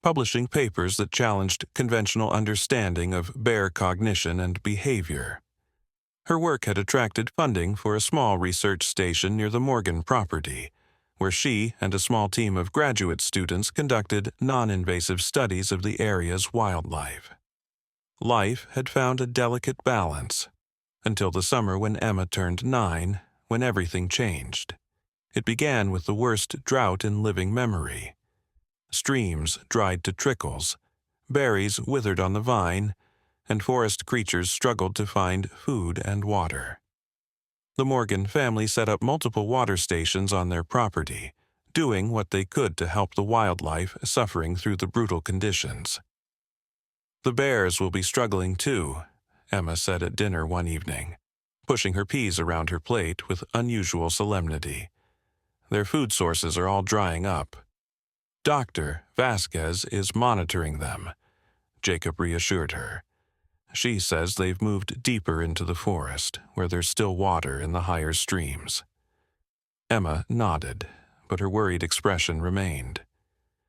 publishing papers that challenged conventional understanding of bear cognition and behavior. Her work had attracted funding for a small research station near the Morgan property, where she and a small team of graduate students conducted non-invasive studies of the area's wildlife. Life had found a delicate balance, until the summer when Emma turned 9, when everything changed. It began with the worst drought in living memory. Streams dried to trickles, berries withered on the vine, and forest creatures struggled to find food and water. The Morgan family set up multiple water stations on their property, doing what they could to help the wildlife suffering through the brutal conditions. "The bears will be struggling too," Emma said at dinner one evening, pushing her peas around her plate with unusual solemnity. "Their food sources are all drying up. Dr. Vasquez is monitoring them," Jacob reassured her. "She says they've moved deeper into the forest, where there's still water in the higher streams." Emma nodded, but her worried expression remained.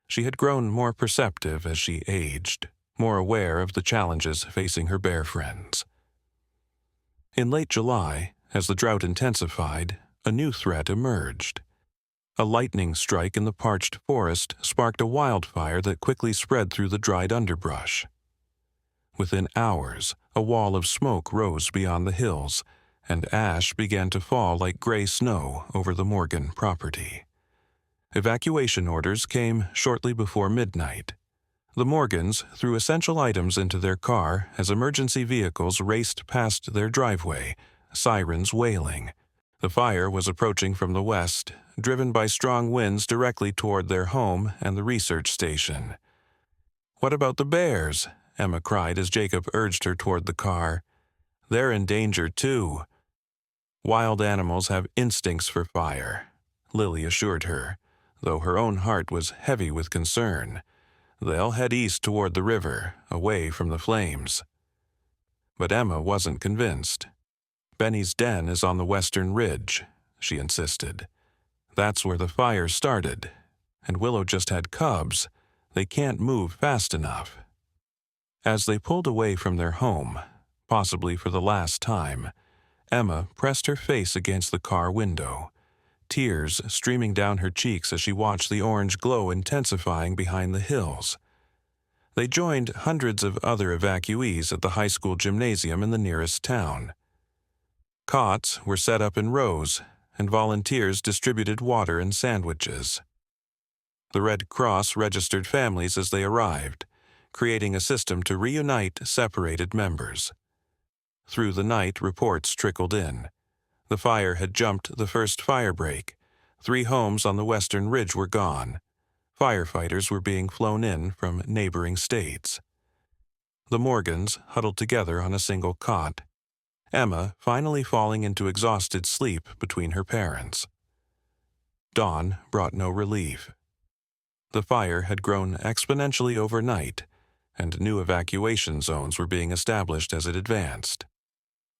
She had grown more perceptive as she aged, more aware of the challenges facing her bear friends. In late July, as the drought intensified, a new threat emerged. A lightning strike in the parched forest sparked a wildfire that quickly spread through the dried underbrush. Within hours, a wall of smoke rose beyond the hills, and ash began to fall like gray snow over the Morgan property. Evacuation orders came shortly before midnight. The Morgans threw essential items into their car as emergency vehicles raced past their driveway, sirens wailing. The fire was approaching from the west, driven by strong winds directly toward their home and the research station. "What about the bears?" Emma cried as Jacob urged her toward the car. "They're in danger too." "Wild animals have instincts for fire," Lily assured her, though her own heart was heavy with concern. "They'll head east toward the river, away from the flames." But Emma wasn't convinced. "Benny's den is on the western ridge," she insisted. "That's where the fire started, and Willow just had cubs. They can't move fast enough." As they pulled away from their home, possibly for the last time, Emma pressed her face against the car window, tears streaming down her cheeks as she watched the orange glow intensifying behind the hills. They joined hundreds of other evacuees at the high school gymnasium in the nearest town. Cots were set up in rows, and volunteers distributed water and sandwiches. The Red Cross registered families as they arrived, creating a system to reunite separated members. Through the night, reports trickled in. The fire had jumped the first firebreak. 3 homes on the Western Ridge were gone. Firefighters were being flown in from neighboring states. The Morgans huddled together on a single cot, Emma finally falling into exhausted sleep between her parents. Dawn brought no relief. The fire had grown exponentially overnight, and new evacuation zones were being established as it advanced.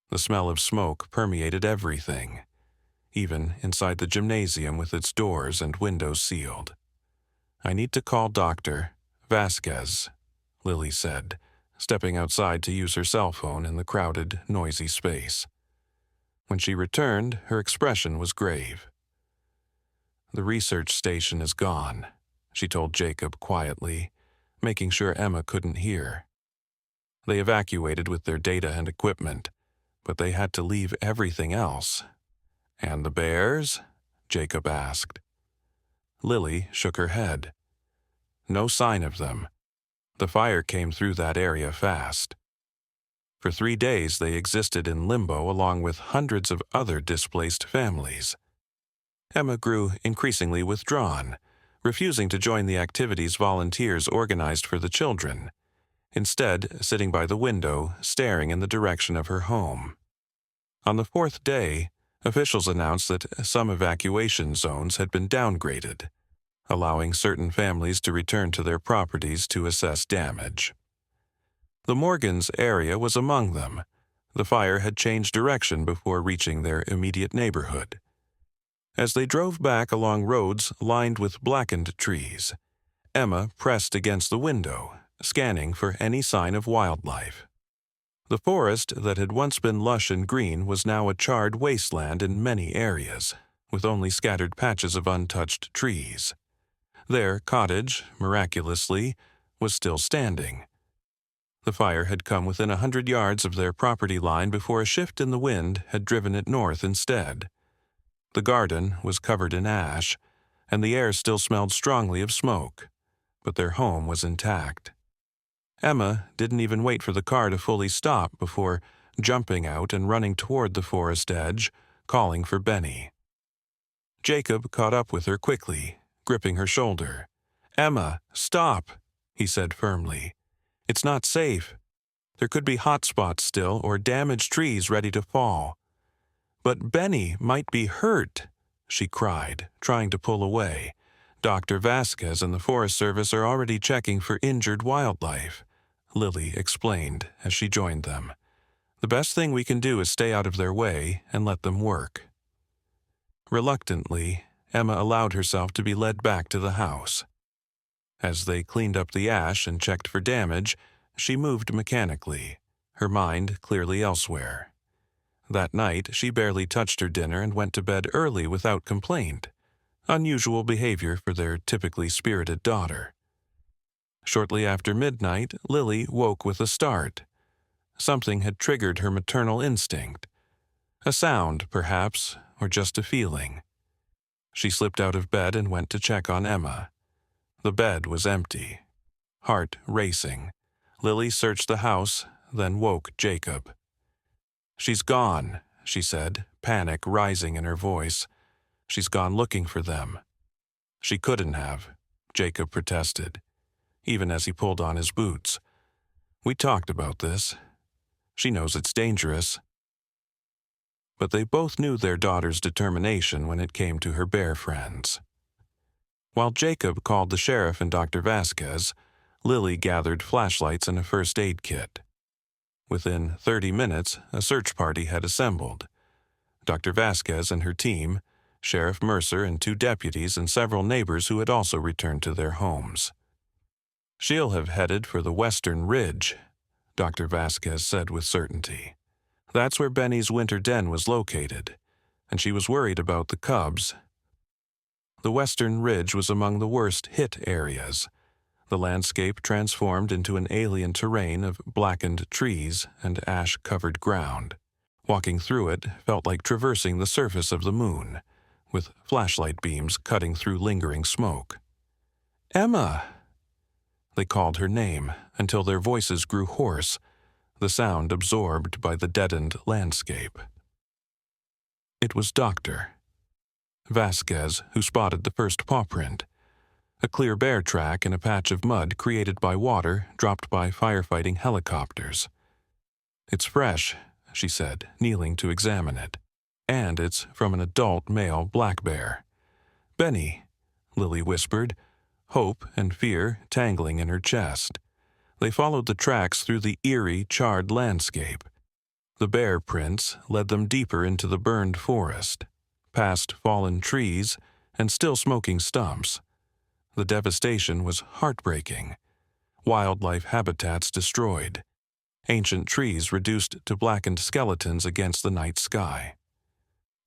The smell of smoke permeated everything, even inside the gymnasium with its doors and windows sealed. "I need to call Dr. Vasquez," Lily said, stepping outside to use her cell phone in the crowded, noisy space. When she returned, her expression was grave. "The research station is gone," she told Jacob quietly, making sure Emma couldn't hear. They evacuated with their data and equipment, but they had to leave everything else. "And the bears?" Jacob asked. Lily shook her head. "No sign of them. The fire came through that area fast." For 3 days they existed in limbo along with hundreds of other displaced families. Emma grew increasingly withdrawn, refusing to join the activities volunteers organized for the children, instead sitting by the window, staring in the direction of her home. On the 4th day, officials announced that some evacuation zones had been downgraded, allowing certain families to return to their properties to assess damage. The Morgans area was among them. The fire had changed direction before reaching their immediate neighborhood. As they drove back along roads lined with blackened trees, Emma pressed against the window, scanning for any sign of wildlife. The forest that had once been lush and green was now a charred wasteland in many areas, with only scattered patches of untouched trees. Their cottage, miraculously, was still standing. The fire had come within 100 yards of their property line before a shift in the wind had driven it north instead. The garden was covered in ash, and the air still smelled strongly of smoke, but their home was intact. Emma didn't even wait for the car to fully stop before jumping out and running toward the forest edge, calling for Benny. Jacob caught up with her quickly, gripping her shoulder. "Emma, stop," he said firmly. "It's not safe. There could be hot spots still or damaged trees ready to fall." "But Benny might be hurt," she cried, trying to pull away. "Dr. Vasquez and the Forest Service are already checking for injured wildlife," Lily explained as she joined them. "The best thing we can do is stay out of their way and let them work." Reluctantly, Emma allowed herself to be led back to the house. As they cleaned up the ash and checked for damage, she moved mechanically, her mind clearly elsewhere. That night, she barely touched her dinner and went to bed early without complaint, unusual behavior for their typically spirited daughter. Shortly after midnight, Lily woke with a start. Something had triggered her maternal instinct. A sound, perhaps, or just a feeling. She slipped out of bed and went to check on Emma. The bed was empty. Heart racing, Lily searched the house, then woke Jacob. "She's gone," she said, panic rising in her voice. "She's gone looking for them." "She couldn't have," Jacob protested, even as he pulled on his boots. "We talked about this. She knows it's dangerous." But they both knew their daughter's determination when it came to her bear friends. While Jacob called the sheriff and Dr. Vasquez, Lily gathered flashlights and a first aid kit. Within 30 minutes, a search party had assembled. Dr. Vasquez and her team, Sheriff Mercer and 2 deputies and several neighbors who had also returned to their homes. "She'll have headed for the Western Ridge," Dr. Vasquez said with certainty. "That's where Benny's winter den was located, and she was worried about the cubs." The Western Ridge was among the worst hit areas. The landscape transformed into an alien terrain of blackened trees and ash-covered ground. Walking through it felt like traversing the surface of the moon, with flashlight beams cutting through lingering smoke. "Emma!" They called her name until their voices grew hoarse, the sound absorbed by the deadened landscape. It was Doctor. Vasquez, who spotted the first paw print. A clear bear track in a patch of mud created by water dropped by firefighting helicopters. "It's fresh," she said, kneeling to examine it. "And it's from an adult male black bear." "Benny," Lily whispered, hope and fear tangling in her chest. They followed the tracks through the eerie, charred landscape. The bear prints led them deeper into the burned forest, past fallen trees and still smoking stumps. The devastation was heartbreaking. Wildlife habitats destroyed. Ancient trees reduced to blackened skeletons against the night sky.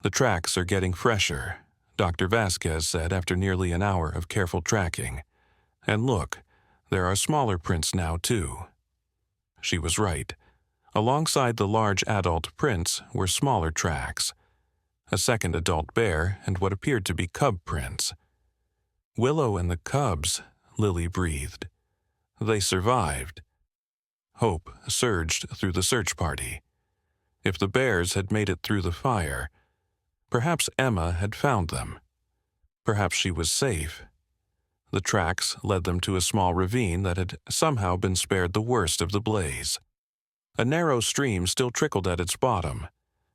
"The tracks are getting fresher," Dr. Vasquez said after nearly an hour of careful tracking. "And look, there are smaller prints now, too." She was right. Alongside the large adult prints were smaller tracks. A second adult bear and what appeared to be cub prints. "Willow and the cubs," Lily breathed. "They survived." Hope surged through the search party. If the bears had made it through the fire, perhaps Emma had found them. Perhaps she was safe. The tracks led them to a small ravine that had somehow been spared the worst of the blaze. A narrow stream still trickled at its bottom,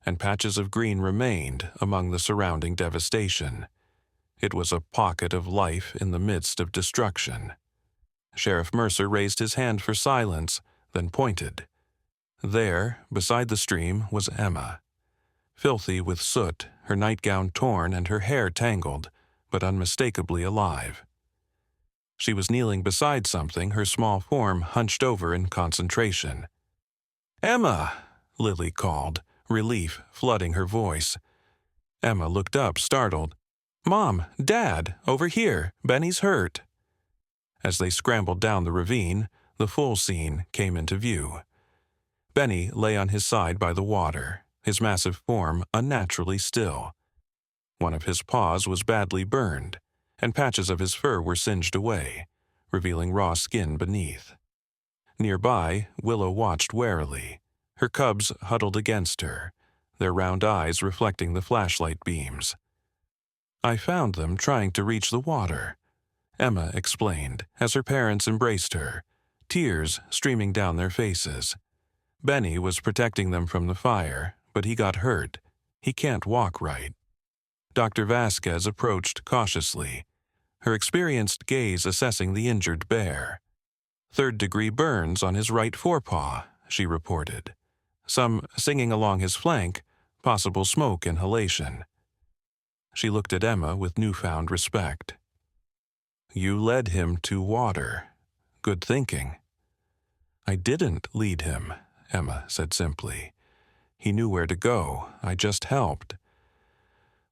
and patches of green remained among the surrounding devastation. It was a pocket of life in the midst of destruction. Sheriff Mercer raised his hand for silence, then pointed. There, beside the stream, was Emma. Filthy with soot, her nightgown torn and her hair tangled, but unmistakably alive. She was kneeling beside something, her small form hunched over in concentration. "Emma!" Lily called, relief flooding her voice. Emma looked up, startled. "Mom, Dad, over here, Benny's hurt." As they scrambled down the ravine, the full scene came into view. Benny lay on his side by the water, his massive form unnaturally still. One of his paws was badly burned, and patches of his fur were singed away, revealing raw skin beneath. Nearby, Willow watched warily, her cubs huddled against her, their round eyes reflecting the flashlight beams. "I found them trying to reach the water," Emma explained as her parents embraced her, tears streaming down their faces. "Benny was protecting them from the fire, but he got hurt. He can't walk right." Dr. Vasquez approached cautiously, her experienced gaze assessing the injured bear. "Third-degree burns on his right forepaw," she reported. "Some singing along his flank, possible smoke inhalation." She looked at Emma with newfound respect. "You led him to water. Good thinking." "I didn't lead him," Emma said simply. "He knew where to go. I just helped."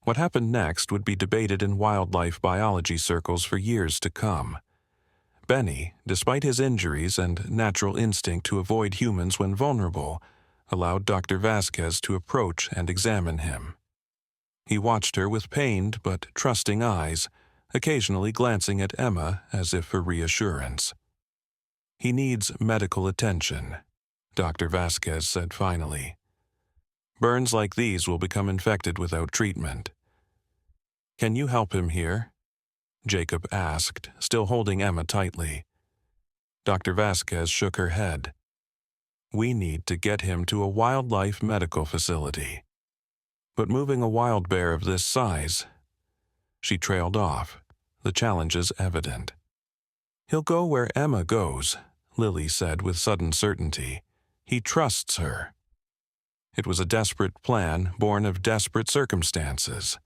What happened next would be debated in wildlife biology circles for years to come. Benny, despite his injuries and natural instinct to avoid humans when vulnerable, allowed Dr. Vasquez to approach and examine him. He watched her with pained but trusting eyes, occasionally glancing at Emma as if for reassurance. "He needs medical attention," Dr. Vasquez said finally. "Burns like these will become infected without treatment." "Can you help him here?" Jacob asked, still holding Emma tightly. Dr. Vasquez shook her head. "We need to get him to a wildlife medical facility. But moving a wild bear of this size..." She trailed off, the challenges evident. "He'll go where Emma goes," Lily said with sudden certainty. "He trusts her." It was a desperate plan born of desperate circumstances.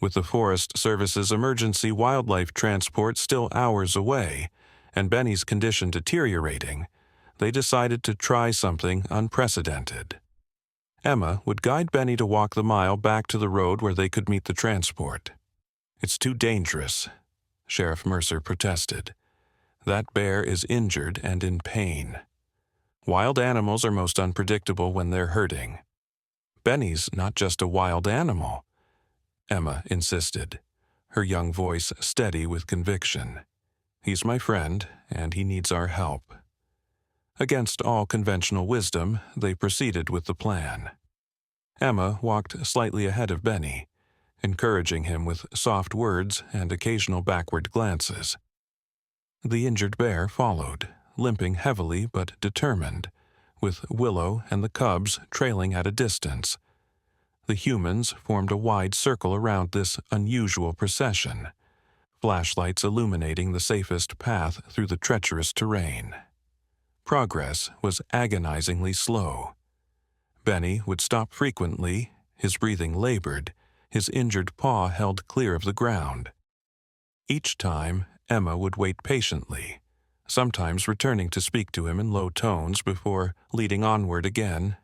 With the Forest Service's emergency wildlife transport still hours away, and Benny's condition deteriorating, they decided to try something unprecedented. Emma would guide Benny to walk the mile back to the road where they could meet the transport. "It's too dangerous," Sheriff Mercer protested. "That bear is injured and in pain. Wild animals are most unpredictable when they're hurting." "Benny's not just a wild animal," Emma insisted, her young voice steady with conviction. "He's my friend, and he needs our help." Against all conventional wisdom, they proceeded with the plan. Emma walked slightly ahead of Benny, encouraging him with soft words and occasional backward glances. The injured bear followed, limping heavily but determined, with Willow and the cubs trailing at a distance. The humans formed a wide circle around this unusual procession, flashlights illuminating the safest path through the treacherous terrain. Progress was agonizingly slow. Benny would stop frequently, his breathing labored, his injured paw held clear of the ground. Each time, Emma would wait patiently, sometimes returning to speak to him in low tones before leading onward again.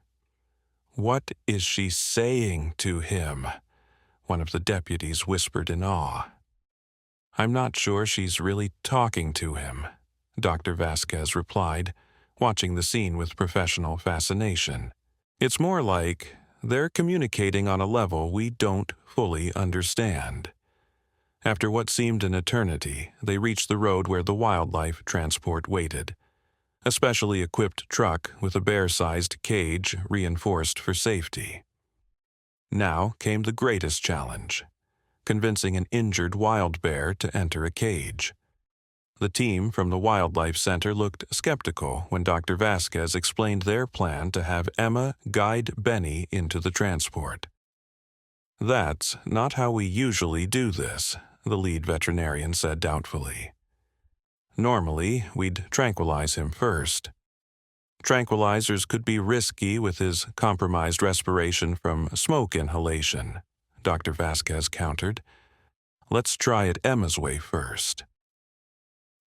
"What is she saying to him?" one of the deputies whispered in awe. "I'm not sure she's really talking to him," Dr. Vasquez replied, watching the scene with professional fascination. "It's more like they're communicating on a level we don't fully understand." After what seemed an eternity, they reached the road where the wildlife transport waited, a specially equipped truck with a bear-sized cage reinforced for safety. Now came the greatest challenge, convincing an injured wild bear to enter a cage. The team from the Wildlife Center looked skeptical when Dr. Vasquez explained their plan to have Emma guide Benny into the transport. "That's not how we usually do this," the lead veterinarian said doubtfully. "Normally, we'd tranquilize him first." "Tranquilizers could be risky with his compromised respiration from smoke inhalation," Dr. Vasquez countered. "Let's try it Emma's way first."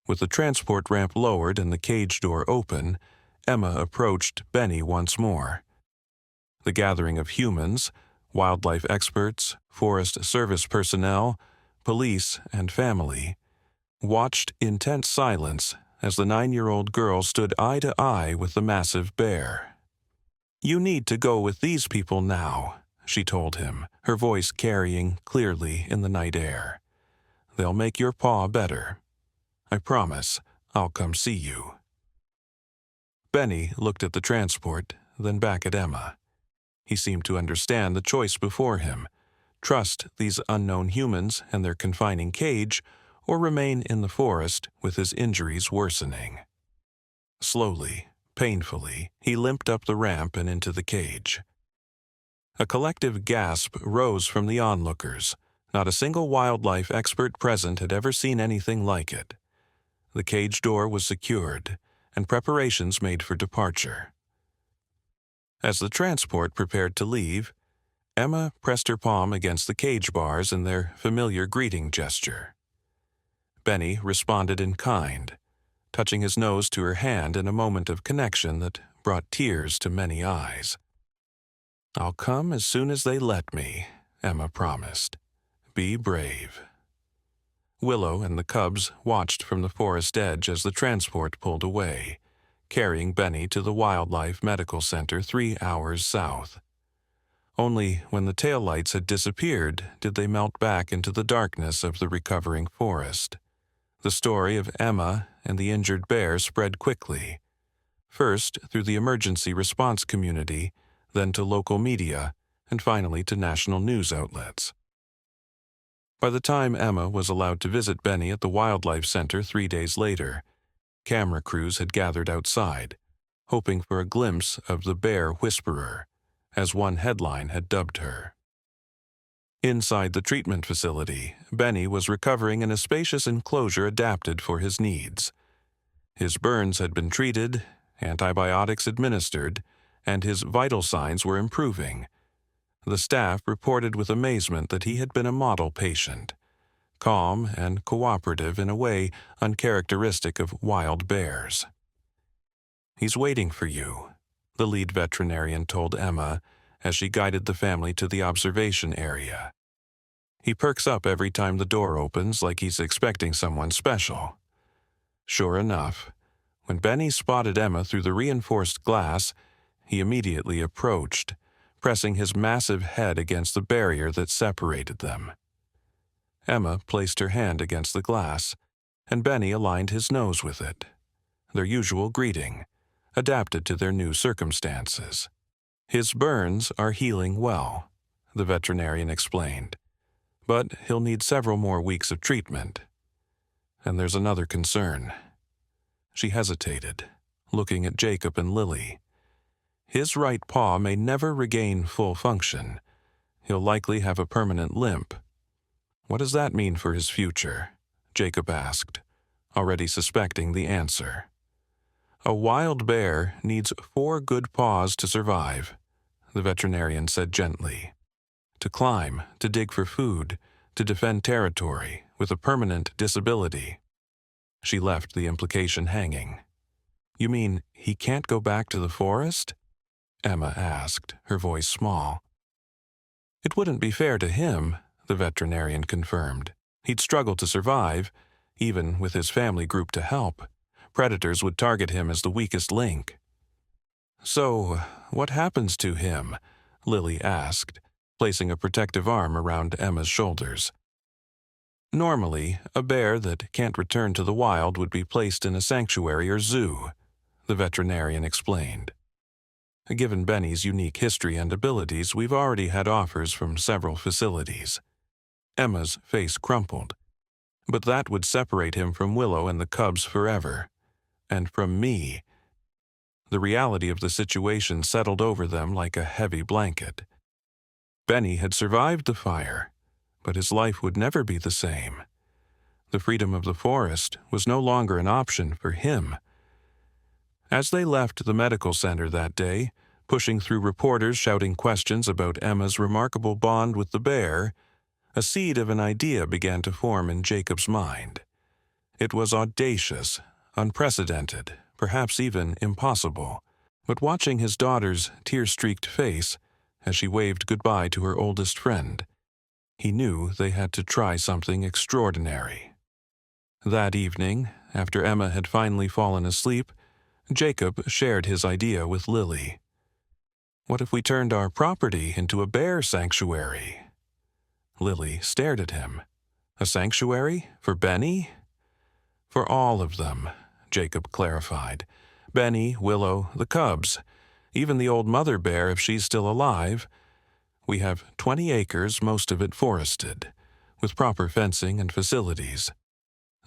With the transport ramp lowered and the cage door open, Emma approached Benny once more. The gathering of humans, wildlife experts, Forest Service personnel, police, and family watched in tense silence as the 9-year-old girl stood eye to eye with the massive bear. "You need to go with these people now," she told him, her voice carrying clearly in the night air. "They'll make your paw better. I promise I'll come see you." Benny looked at the transport, then back at Emma. He seemed to understand the choice before him: trust these unknown humans and their confining cage, or remain in the forest with his injuries worsening. Slowly, painfully, he limped up the ramp and into the cage. A collective gasp rose from the onlookers. Not a single wildlife expert present had ever seen anything like it. The cage door was secured, and preparations made for departure. As the transport prepared to leave, Emma pressed her palm against the cage bars in their familiar greeting gesture. Benny responded in kind, touching his nose to her hand in a moment of connection that brought tears to many eyes. "I'll come as soon as they let me," Emma promised. "Be brave." Willow and the cubs watched from the forest edge as the transport pulled away, carrying Benny to the Wildlife Medical Center 3 hours south. Only when the taillights had disappeared did they melt back into the darkness of the recovering forest. The story of Emma and the injured bear spread quickly, first through the emergency response community, then to local media, and finally to national news outlets. By the time Emma was allowed to visit Benny at the Wildlife Center 3 days later, camera crews had gathered outside, hoping for a glimpse of the Bear Whisperer, as one headline had dubbed her. Inside the treatment facility, Benny was recovering in a spacious enclosure adapted for his needs. His burns had been treated, antibiotics administered, and his vital signs were improving. The staff reported with amazement that he had been a model patient, calm and cooperative in a way uncharacteristic of wild bears. "He's waiting for you," the lead veterinarian told Emma as she guided the family to the observation area. "He perks up every time the door opens like he's expecting someone special." Sure enough, when Benny spotted Emma through the reinforced glass, he immediately approached, pressing his massive head against the barrier that separated them. Emma placed her hand against the glass, and Benny aligned his nose with it, their usual greeting, adapted to their new circumstances. "His burns are healing well," the veterinarian explained. but he'll need several more weeks of treatment. And there's another concern. She hesitated, looking at Jacob and Lily. His right paw may never regain full function. He'll likely have a permanent limp. What does that mean for his future? Jacob asked, already suspecting the answer. A wild bear needs 4 good paws to survive, the veterinarian said gently. To climb, to dig for food, to defend territory with a permanent disability. She left the implication hanging. You mean he can't go back to the forest? Emma asked, her voice small. It wouldn't be fair to him, the veterinarian confirmed. He'd struggle to survive, even with his family group to help. Predators would target him as the weakest link. So, what happens to him? Lily asked, placing a protective arm around Emma's shoulders. Normally, a bear that can't return to the wild would be placed in a sanctuary or zoo, the veterinarian explained. Given Benny's unique history and abilities, we've already had offers from several facilities. Emma's face crumpled. But that would separate him from Willow and the cubs forever. And from me. The reality of the situation settled over them like a heavy blanket. Benny had survived the fire, but his life would never be the same. The freedom of the forest was no longer an option for him. As they left the medical center that day, pushing through reporters shouting questions about Emma's remarkable bond with the bear, a seed of an idea began to form in Jacob's mind. It was audacious, unprecedented, perhaps even impossible, but watching his daughter's tear-streaked face as she waved goodbye to her oldest friend, he knew they had to try something extraordinary. That evening, after Emma had finally fallen asleep, Jacob shared his idea with Lily. What if we turned our property into a bear sanctuary? Lily stared at him. A sanctuary? For Benny? For all of them, Jacob clarified. Benny, Willow, the cubs, even the old mother bear if she's still alive. We have 20 acres, most of it forested, with proper fencing and facilities.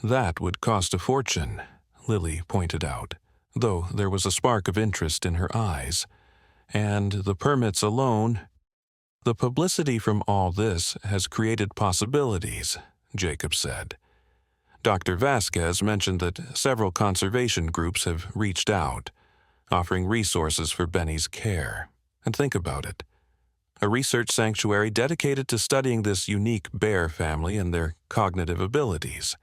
That would cost a fortune, Lily pointed out, though there was a spark of interest in her eyes. And the permits alone. The publicity from all this has created possibilities, Jacob said. Dr. Vasquez mentioned that several conservation groups have reached out, offering resources for Benny's care. And think about it. A research sanctuary dedicated to studying this unique bear family and their cognitive abilities.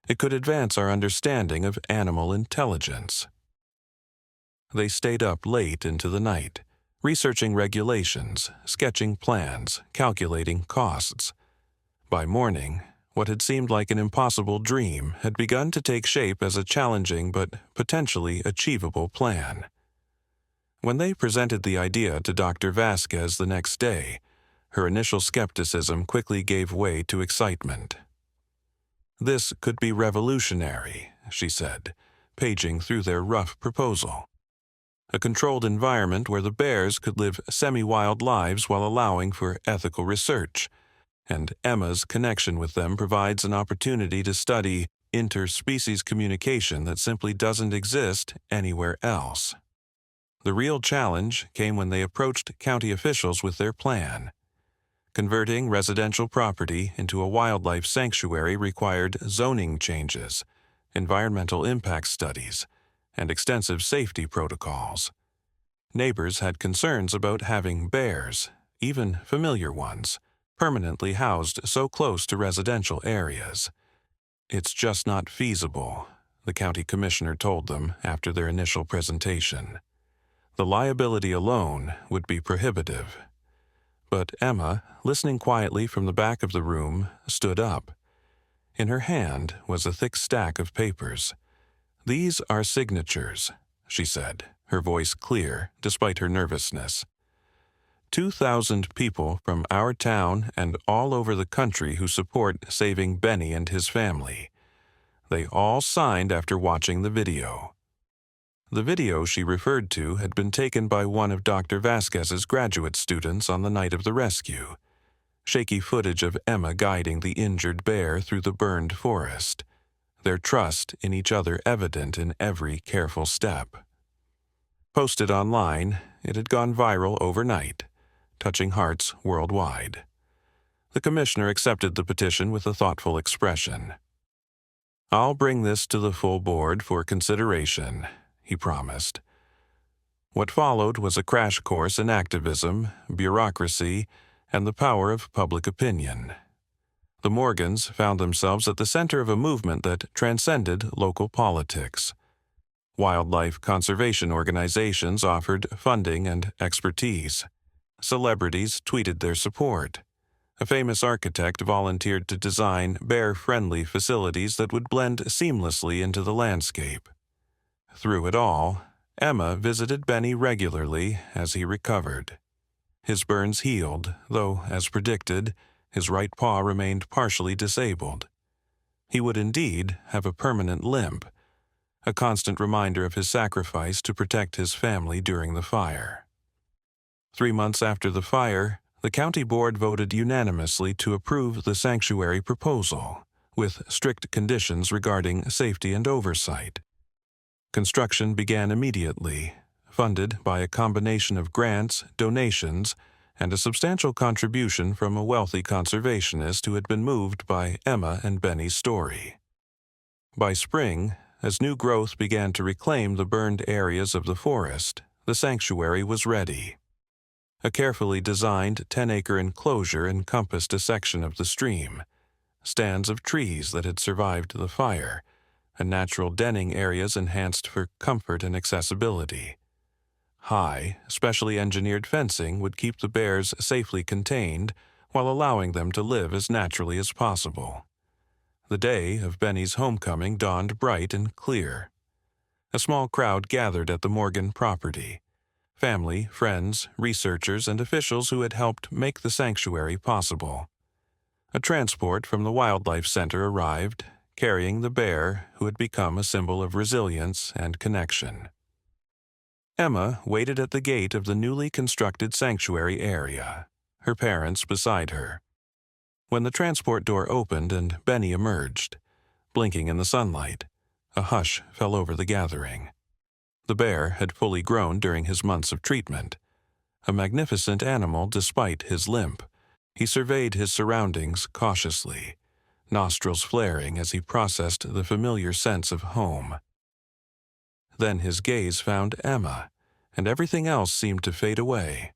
It could advance our understanding of animal intelligence. They stayed up late into the night, researching regulations, sketching plans, calculating costs. By morning, what had seemed like an impossible dream had begun to take shape as a challenging but potentially achievable plan. When they presented the idea to Dr. Vasquez the next day, her initial skepticism quickly gave way to excitement. This could be revolutionary, she said, paging through their rough proposal. A controlled environment where the bears could live semi-wild lives while allowing for ethical research, and Emma's connection with them provides an opportunity to study interspecies communication that simply doesn't exist anywhere else. The real challenge came when they approached county officials with their plan. Converting residential property into a wildlife sanctuary required zoning changes, environmental impact studies, and extensive safety protocols. Neighbors had concerns about having bears, even familiar ones, permanently housed so close to residential areas. It's just not feasible, the county commissioner told them after their initial presentation. The liability alone would be prohibitive. But Emma, listening quietly from the back of the room, stood up. In her hand was a thick stack of papers. "These are signatures," she said, her voice clear despite her nervousness. 2,000 people from our town and all over the country who support saving Benny and his family. They all signed after watching the video. The video she referred to had been taken by one of Dr. Vasquez's graduate students on the night of the rescue. shaky footage of Emma guiding the injured bear through the burned forest, their trust in each other evident in every careful step. Posted online, it had gone viral overnight, touching hearts worldwide. The commissioner accepted the petition with a thoughtful expression. "I'll bring this to the full board for consideration," he promised. What followed was a crash course in activism, bureaucracy, and the power of public opinion. The Morgans found themselves at the center of a movement that transcended local politics. Wildlife conservation organizations offered funding and expertise. Celebrities tweeted their support. A famous architect volunteered to design bear-friendly facilities that would blend seamlessly into the landscape. Through it all, Emma visited Benny regularly as he recovered. His burns healed, though, as predicted, his right paw remained partially disabled. He would indeed have a permanent limp, a constant reminder of his sacrifice to protect his family during the fire. 3 months after the fire, the county board voted unanimously to approve the sanctuary proposal, with strict conditions regarding safety and oversight. Construction began immediately, funded by a combination of grants, donations, and a substantial contribution from a wealthy conservationist who had been moved by Emma and Benny's story. By spring, as new growth began to reclaim the burned areas of the forest, the sanctuary was ready. A carefully designed 10-acre enclosure encompassed a section of the stream, stands of trees that had survived the fire, and natural denning areas enhanced for comfort and accessibility. High, specially engineered fencing would keep the bears safely contained while allowing them to live as naturally as possible. The day of Benny's homecoming dawned bright and clear. A small crowd gathered at the Morgan property. Family, friends, researchers, and officials who had helped make the sanctuary possible. A transport from the Wildlife Center arrived, carrying the bear who had become a symbol of resilience and connection. Emma waited at the gate of the newly constructed sanctuary area, her parents beside her. When the transport door opened and Benny emerged, blinking in the sunlight, a hush fell over the gathering. The bear had fully grown during his months of treatment. A magnificent animal despite his limp, he surveyed his surroundings cautiously, nostrils flaring as he processed the familiar sense of home. Then his gaze found Emma, and everything else seemed to fade away.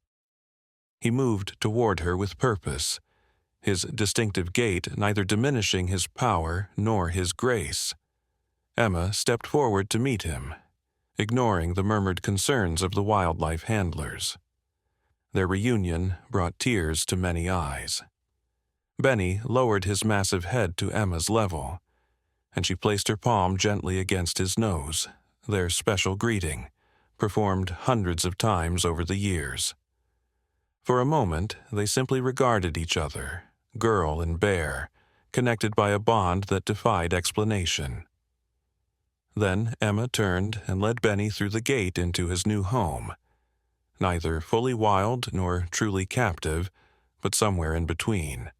He moved toward her with purpose, his distinctive gait neither diminishing his power nor his grace. Emma stepped forward to meet him, ignoring the murmured concerns of the wildlife handlers. Their reunion brought tears to many eyes. Benny lowered his massive head to Emma's level, and she placed her palm gently against his nose, their special greeting, performed hundreds of times over the years. For a moment, they simply regarded each other, girl and bear, connected by a bond that defied explanation. Then Emma turned and led Benny through the gate into his new home, neither fully wild nor truly captive, but somewhere in between.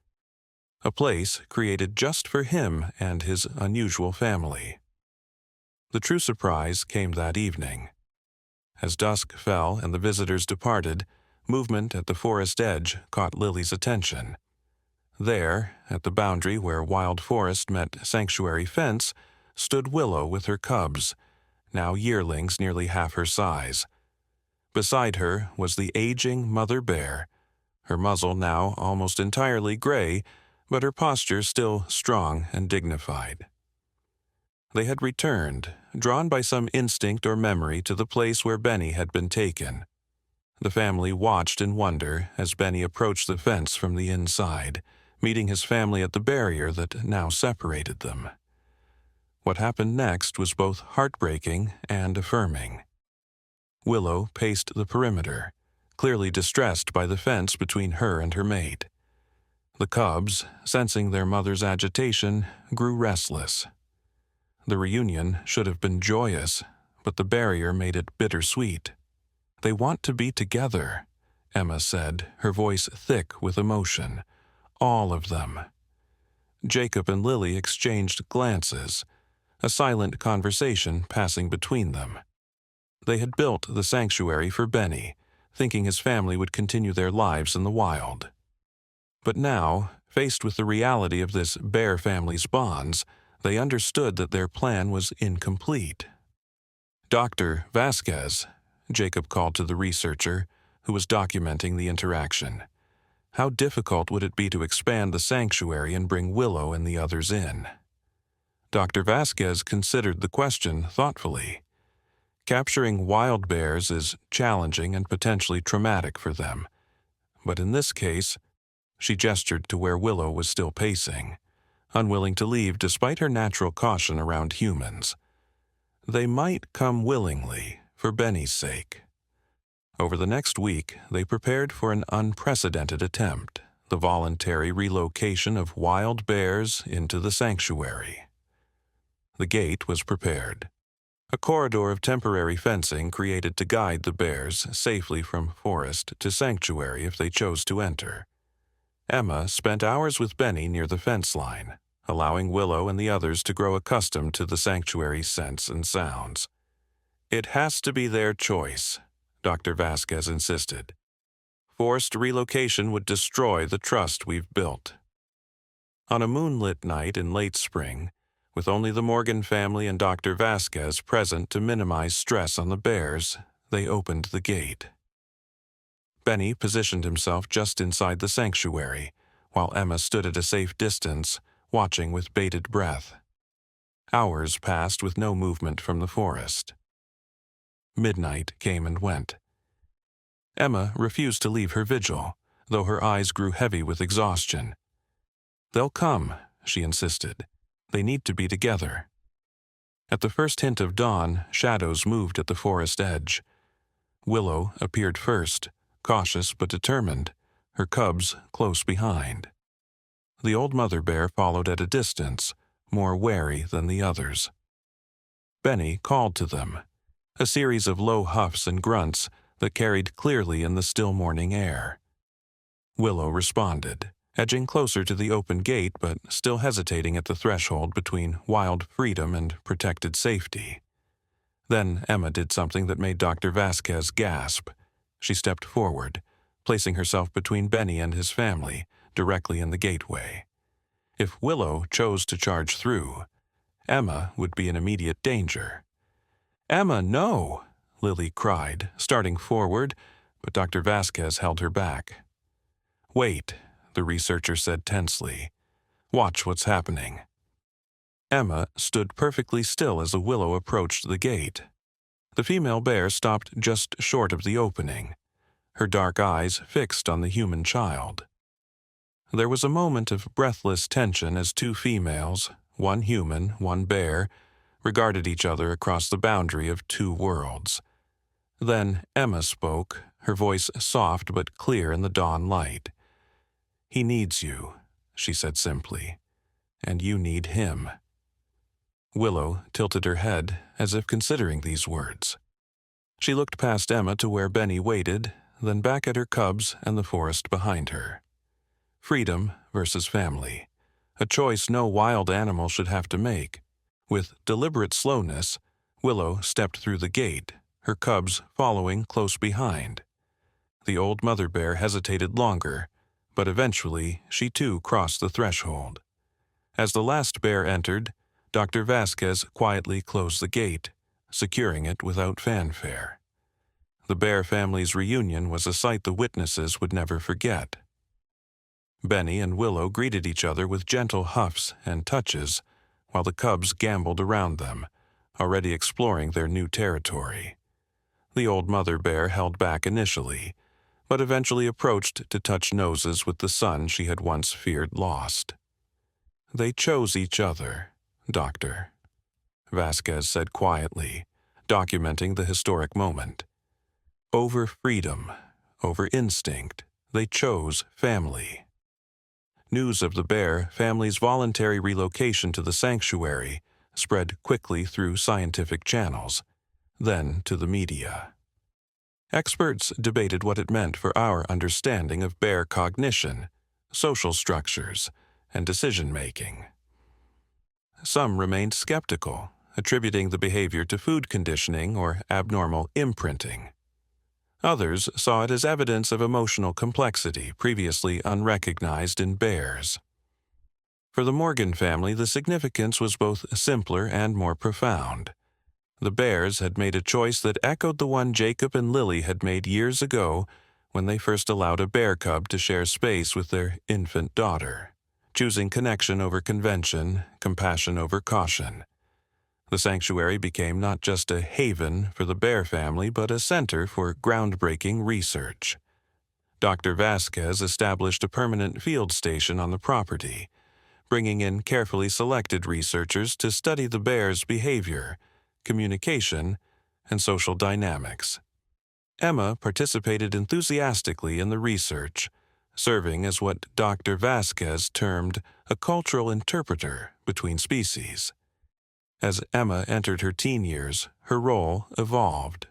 A place created just for him and his unusual family. The true surprise came that evening. As dusk fell and the visitors departed, movement at the forest edge caught Lily's attention. There, at the boundary where wild forest met sanctuary fence, stood Willow with her cubs, now yearlings nearly half her size. Beside her was the aging mother bear, her muzzle now almost entirely gray, but her posture still strong and dignified. They had returned, drawn by some instinct or memory to the place where Benny had been taken. The family watched in wonder as Benny approached the fence from the inside, meeting his family at the barrier that now separated them. What happened next was both heartbreaking and affirming. Willow paced the perimeter, clearly distressed by the fence between her and her mate. The cubs, sensing their mother's agitation, grew restless. The reunion should have been joyous, but the barrier made it bittersweet. "They want to be together," Emma said, her voice thick with emotion, all of them. Jacob and Lily exchanged glances, a silent conversation passing between them. They had built the sanctuary for Benny, thinking his family would continue their lives in the wild. But now, faced with the reality of this bear family's bonds, they understood that their plan was incomplete. "Dr. Vasquez," Jacob called to the researcher, who was documenting the interaction. "How difficult would it be to expand the sanctuary and bring Willow and the others in?" Dr. Vasquez considered the question thoughtfully. Capturing wild bears is challenging and potentially traumatic for them. But in this case, she gestured to where Willow was still pacing, unwilling to leave despite her natural caution around humans. They might come willingly, for Benny's sake. Over the next week, they prepared for an unprecedented attempt, the voluntary relocation of wild bears into the sanctuary. The gate was prepared, a corridor of temporary fencing created to guide the bears safely from forest to sanctuary if they chose to enter. Emma spent hours with Benny near the fence line, allowing Willow and the others to grow accustomed to the sanctuary's scents and sounds. "It has to be their choice," Dr. Vasquez insisted. "Forced relocation would destroy the trust we've built." On a moonlit night in late spring, with only the Morgan family and Dr. Vasquez present to minimize stress on the bears, they opened the gate. Benny positioned himself just inside the sanctuary, while Emma stood at a safe distance, watching with bated breath. Hours passed with no movement from the forest. Midnight came and went. Emma refused to leave her vigil, though her eyes grew heavy with exhaustion. "They'll come," she insisted. "They need to be together." At the first hint of dawn, shadows moved at the forest edge. Willow appeared first, cautious but determined, her cubs close behind. The old mother bear followed at a distance, more wary than the others. Benny called to them, a series of low huffs and grunts that carried clearly in the still morning air. Willow responded, edging closer to the open gate but still hesitating at the threshold between wild freedom and protected safety. Then Emma did something that made Dr. Vasquez gasp. She stepped forward, placing herself between Benny and his family, directly in the gateway. If Willow chose to charge through, Emma would be in immediate danger. "Emma, no!" Lily cried, starting forward, but Dr. Vasquez held her back. "Wait," the researcher said tensely. "Watch what's happening." Emma stood perfectly still as a Willow approached the gate. The female bear stopped just short of the opening, her dark eyes fixed on the human child. There was a moment of breathless tension as two females, one human, one bear, regarded each other across the boundary of two worlds. Then Emma spoke, her voice soft but clear in the dawn light. "He needs you," she said simply, "and you need him." Willow tilted her head as if considering these words. She looked past Emma to where Benny waited, then back at her cubs and the forest behind her. Freedom versus family, a choice no wild animal should have to make. With deliberate slowness, Willow stepped through the gate, her cubs following close behind. The old mother bear hesitated longer, but eventually she too crossed the threshold. As the last bear entered, Dr. Vasquez quietly closed the gate, securing it without fanfare. The bear family's reunion was a sight the witnesses would never forget. Benny and Willow greeted each other with gentle huffs and touches, while the cubs gamboled around them, already exploring their new territory. The old mother bear held back initially, but eventually approached to touch noses with the son she had once feared lost. "They chose each other, Doctor," Vasquez said quietly, documenting the historic moment. "Over freedom, over instinct, they chose family." News of the bear family's voluntary relocation to the sanctuary spread quickly through scientific channels, then to the media. Experts debated what it meant for our understanding of bear cognition, social structures, and decision-making. Some remained skeptical, attributing the behavior to food conditioning or abnormal imprinting. Others saw it as evidence of emotional complexity previously unrecognized in bears. For the Morgan family, the significance was both simpler and more profound. The bears had made a choice that echoed the one Jacob and Lily had made years ago when they first allowed a bear cub to share space with their infant daughter, choosing connection over convention, compassion over caution. The sanctuary became not just a haven for the bear family, but a center for groundbreaking research. Dr. Vasquez established a permanent field station on the property, bringing in carefully selected researchers to study the bears' behavior, communication, and social dynamics. Emma participated enthusiastically in the research, serving as what Dr. Vasquez termed a cultural interpreter between species. As Emma entered her teen years, her role evolved.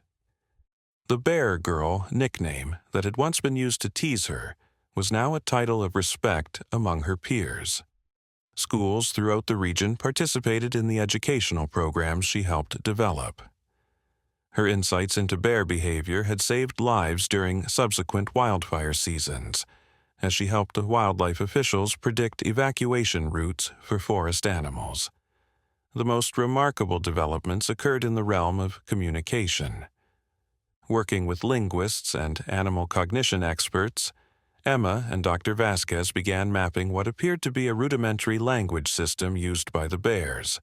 The Bear Girl nickname that had once been used to tease her was now a title of respect among her peers. Schools throughout the region participated in the educational programs she helped develop. Her insights into bear behavior had saved lives during subsequent wildfire seasons, as she helped the wildlife officials predict evacuation routes for forest animals. The most remarkable developments occurred in the realm of communication. Working with linguists and animal cognition experts, Emma and Dr. Vasquez began mapping what appeared to be a rudimentary language system used by the bears,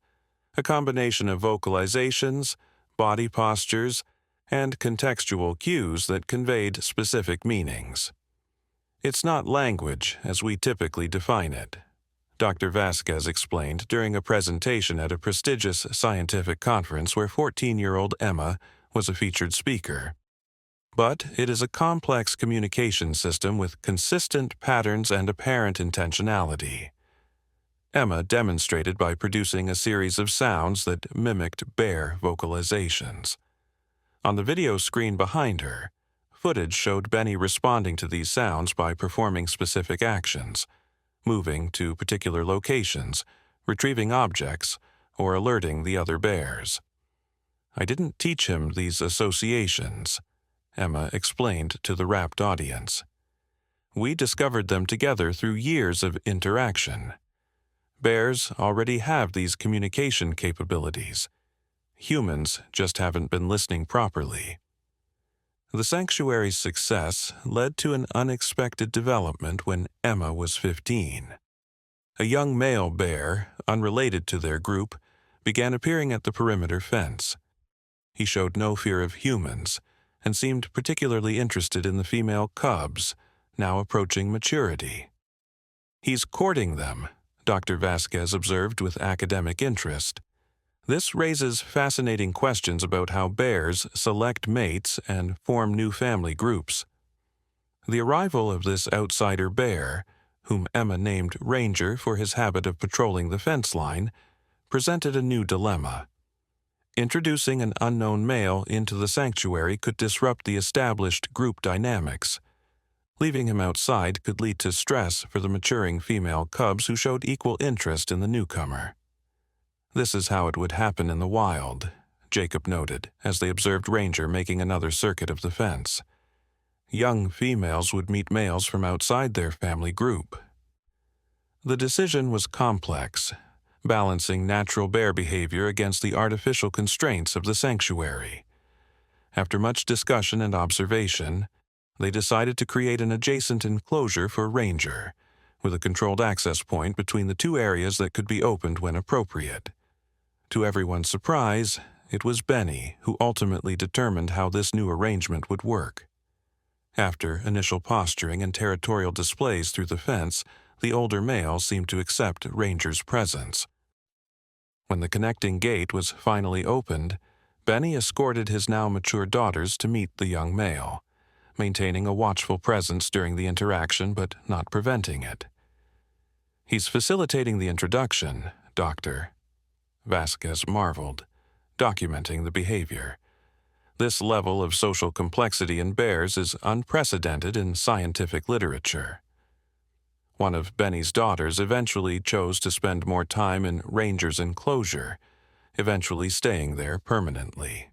a combination of vocalizations, body postures, and contextual cues that conveyed specific meanings. It's not language as we typically define it, Dr. Vasquez explained during a presentation at a prestigious scientific conference where 14-year-old Emma was a featured speaker. But it is a complex communication system with consistent patterns and apparent intentionality. Emma demonstrated by producing a series of sounds that mimicked bear vocalizations. On the video screen behind her, footage showed Benny responding to these sounds by performing specific actions, moving to particular locations, retrieving objects, or alerting the other bears. "I didn't teach him these associations," Emma explained to the rapt audience. "We discovered them together through years of interaction. Bears already have these communication capabilities. Humans just haven't been listening properly." The sanctuary's success led to an unexpected development when Emma was 15. A young male bear, unrelated to their group, began appearing at the perimeter fence. He showed no fear of humans and seemed particularly interested in the female cubs, now approaching maturity. "He's courting them," Dr. Vasquez observed with academic interest. This raises fascinating questions about how bears select mates and form new family groups. The arrival of this outsider bear, whom Emma named Ranger for his habit of patrolling the fence line, presented a new dilemma. Introducing an unknown male into the sanctuary could disrupt the established group dynamics. Leaving him outside could lead to stress for the maturing female cubs who showed equal interest in the newcomer. "This is how it would happen in the wild," Jacob noted as they observed Ranger making another circuit of the fence. Young females would meet males from outside their family group. The decision was complex, balancing natural bear behavior against the artificial constraints of the sanctuary. After much discussion and observation, they decided to create an adjacent enclosure for Ranger, with a controlled access point between the two areas that could be opened when appropriate. To everyone's surprise, it was Benny who ultimately determined how this new arrangement would work. After initial posturing and territorial displays through the fence, the older male seemed to accept Ranger's presence. When the connecting gate was finally opened, Benny escorted his now mature daughters to meet the young male, maintaining a watchful presence during the interaction but not preventing it. "He's facilitating the introduction, Doctor," Vasquez marveled, documenting the behavior. This level of social complexity in bears is unprecedented in scientific literature. One of Benny's daughters eventually chose to spend more time in Ranger's enclosure, eventually staying there permanently.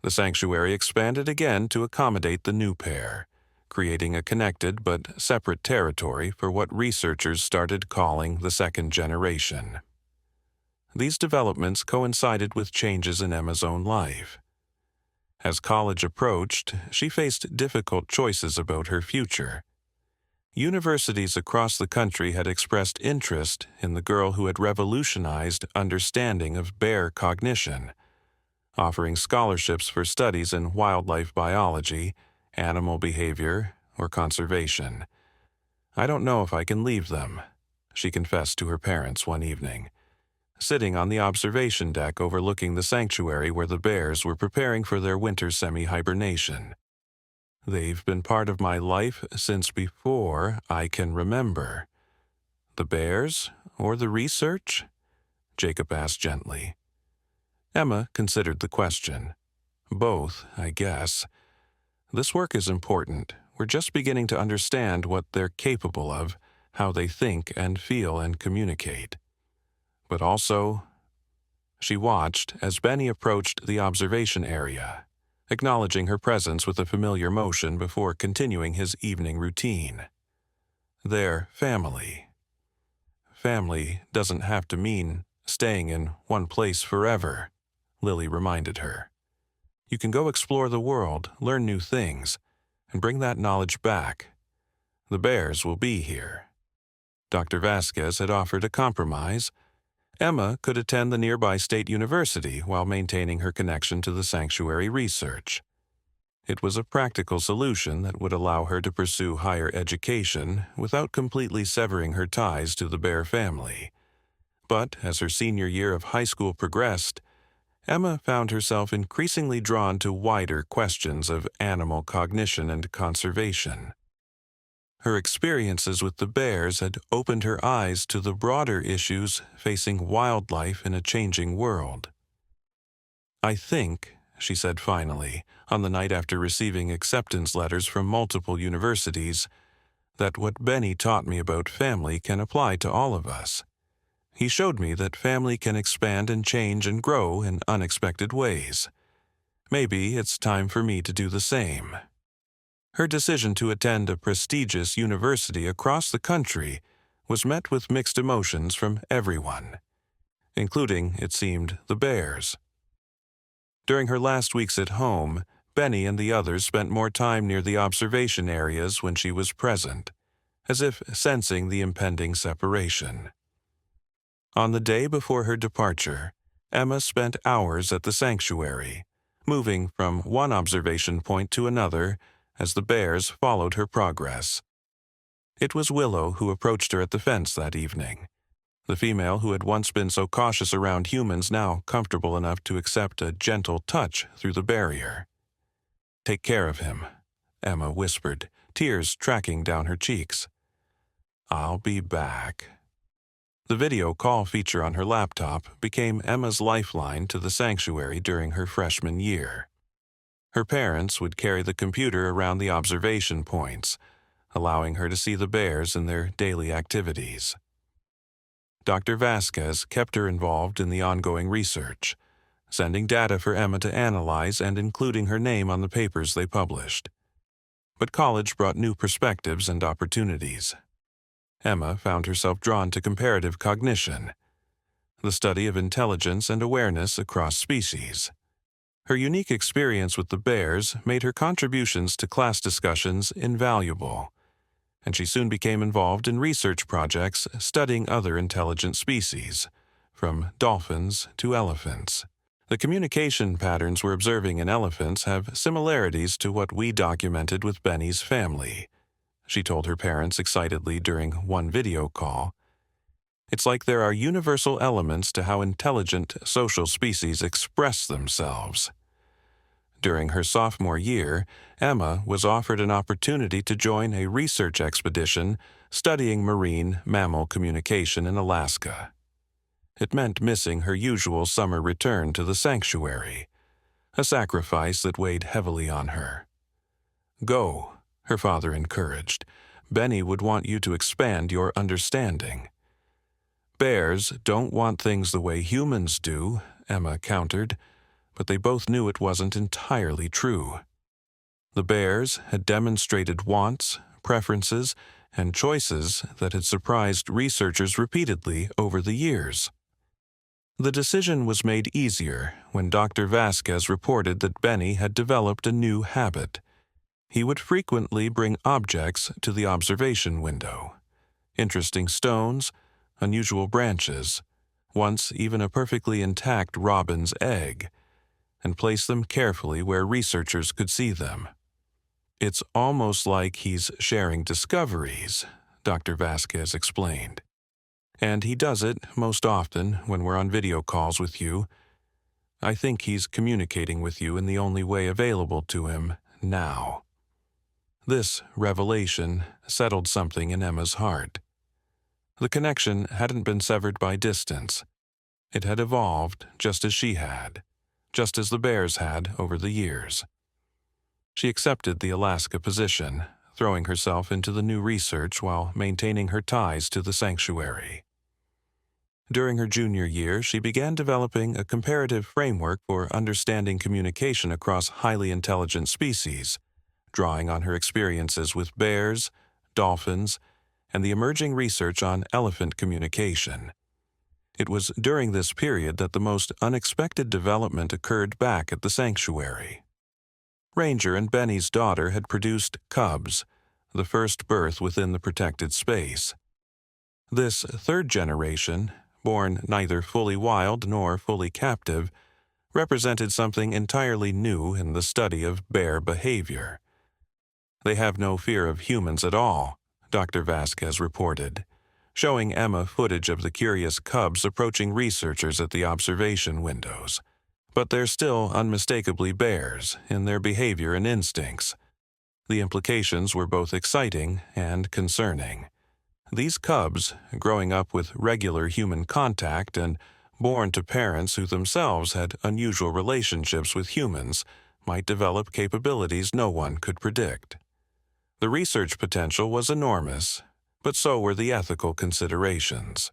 The sanctuary expanded again to accommodate the new pair, creating a connected but separate territory for what researchers started calling the second generation. These developments coincided with changes in Emma's own life. As college approached, she faced difficult choices about her future. Universities across the country had expressed interest in the girl who had revolutionized understanding of bear cognition, offering scholarships for studies in wildlife biology, animal behavior, or conservation. "I don't know if I can leave them," she confessed to her parents one evening, sitting on the observation deck overlooking the sanctuary where the bears were preparing for their winter semi-hibernation. "They've been part of my life since before I can remember." "The bears or the research?" Jacob asked gently. Emma considered the question. "Both, I guess. This work is important. We're just beginning to understand what they're capable of, how they think and feel and communicate. But also..." She watched as Benny approached the observation area, acknowledging her presence with a familiar motion before continuing his evening routine. "They're family. Family doesn't have to mean staying in one place forever," Lily reminded her. "You can go explore the world, learn new things, and bring that knowledge back. The bears will be here." Dr. Vasquez had offered a compromise. Emma could attend the nearby state university while maintaining her connection to the sanctuary research. It was a practical solution that would allow her to pursue higher education without completely severing her ties to the bear family. But as her senior year of high school progressed, Emma found herself increasingly drawn to wider questions of animal cognition and conservation. Her experiences with the bears had opened her eyes to the broader issues facing wildlife in a changing world. "I think," she said finally, on the night after receiving acceptance letters from multiple universities, "that what Benny taught me about family can apply to all of us. He showed me that family can expand and change and grow in unexpected ways. Maybe it's time for me to do the same." Her decision to attend a prestigious university across the country was met with mixed emotions from everyone, including, it seemed, the bears. During her last weeks at home, Benny and the others spent more time near the observation areas when she was present, as if sensing the impending separation. On the day before her departure, Emma spent hours at the sanctuary, moving from one observation point to another as the bears followed her progress. It was Willow who approached her at the fence that evening, the female who had once been so cautious around humans now comfortable enough to accept a gentle touch through the barrier. "Take care of him," Emma whispered, tears tracking down her cheeks. "I'll be back." The video call feature on her laptop became Emma's lifeline to the sanctuary during her freshman year. Her parents would carry the computer around the observation points, allowing her to see the bears in their daily activities. Dr. Vasquez kept her involved in the ongoing research, sending data for Emma to analyze and including her name on the papers they published. But college brought new perspectives and opportunities. Emma found herself drawn to comparative cognition, the study of intelligence and awareness across species. Her unique experience with the bears made her contributions to class discussions invaluable, and she soon became involved in research projects studying other intelligent species, from dolphins to elephants. "The communication patterns we're observing in elephants have similarities to what we documented with Benny's family," she told her parents excitedly during one video call. "It's like there are universal elements to how intelligent social species express themselves." During her sophomore year, Emma was offered an opportunity to join a research expedition studying marine mammal communication in Alaska. It meant missing her usual summer return to the sanctuary, a sacrifice that weighed heavily on her. "Go," her father encouraged. Benny would want you to expand your understanding. Bears don't want things the way humans do, Emma countered, but they both knew it wasn't entirely true. The bears had demonstrated wants, preferences, and choices that had surprised researchers repeatedly over the years. The decision was made easier when Dr. Vasquez reported that Benny had developed a new habit. He would frequently bring objects to the observation window. Interesting stones, unusual branches, once even a perfectly intact robin's egg, and place them carefully where researchers could see them. It's almost like he's sharing discoveries, Dr. Vasquez explained. And he does it most often when we're on video calls with you. I think he's communicating with you in the only way available to him now. This revelation settled something in Emma's heart. The connection hadn't been severed by distance. It had evolved just as she had, just as the bears had over the years. She accepted the Alaska position, throwing herself into the new research while maintaining her ties to the sanctuary. During her junior year, she began developing a comparative framework for understanding communication across highly intelligent species, drawing on her experiences with bears, dolphins, and the emerging research on elephant communication. It was during this period that the most unexpected development occurred back at the sanctuary. Ranger and Benny's daughter had produced cubs, the first birth within the protected space. This third generation, born neither fully wild nor fully captive, represented something entirely new in the study of bear behavior. They have no fear of humans at all, Dr. Vasquez reported, showing Emma footage of the curious cubs approaching researchers at the observation windows. But they're still unmistakably bears in their behavior and instincts. The implications were both exciting and concerning. These cubs, growing up with regular human contact and born to parents who themselves had unusual relationships with humans, might develop capabilities no one could predict. The research potential was enormous, but so were the ethical considerations.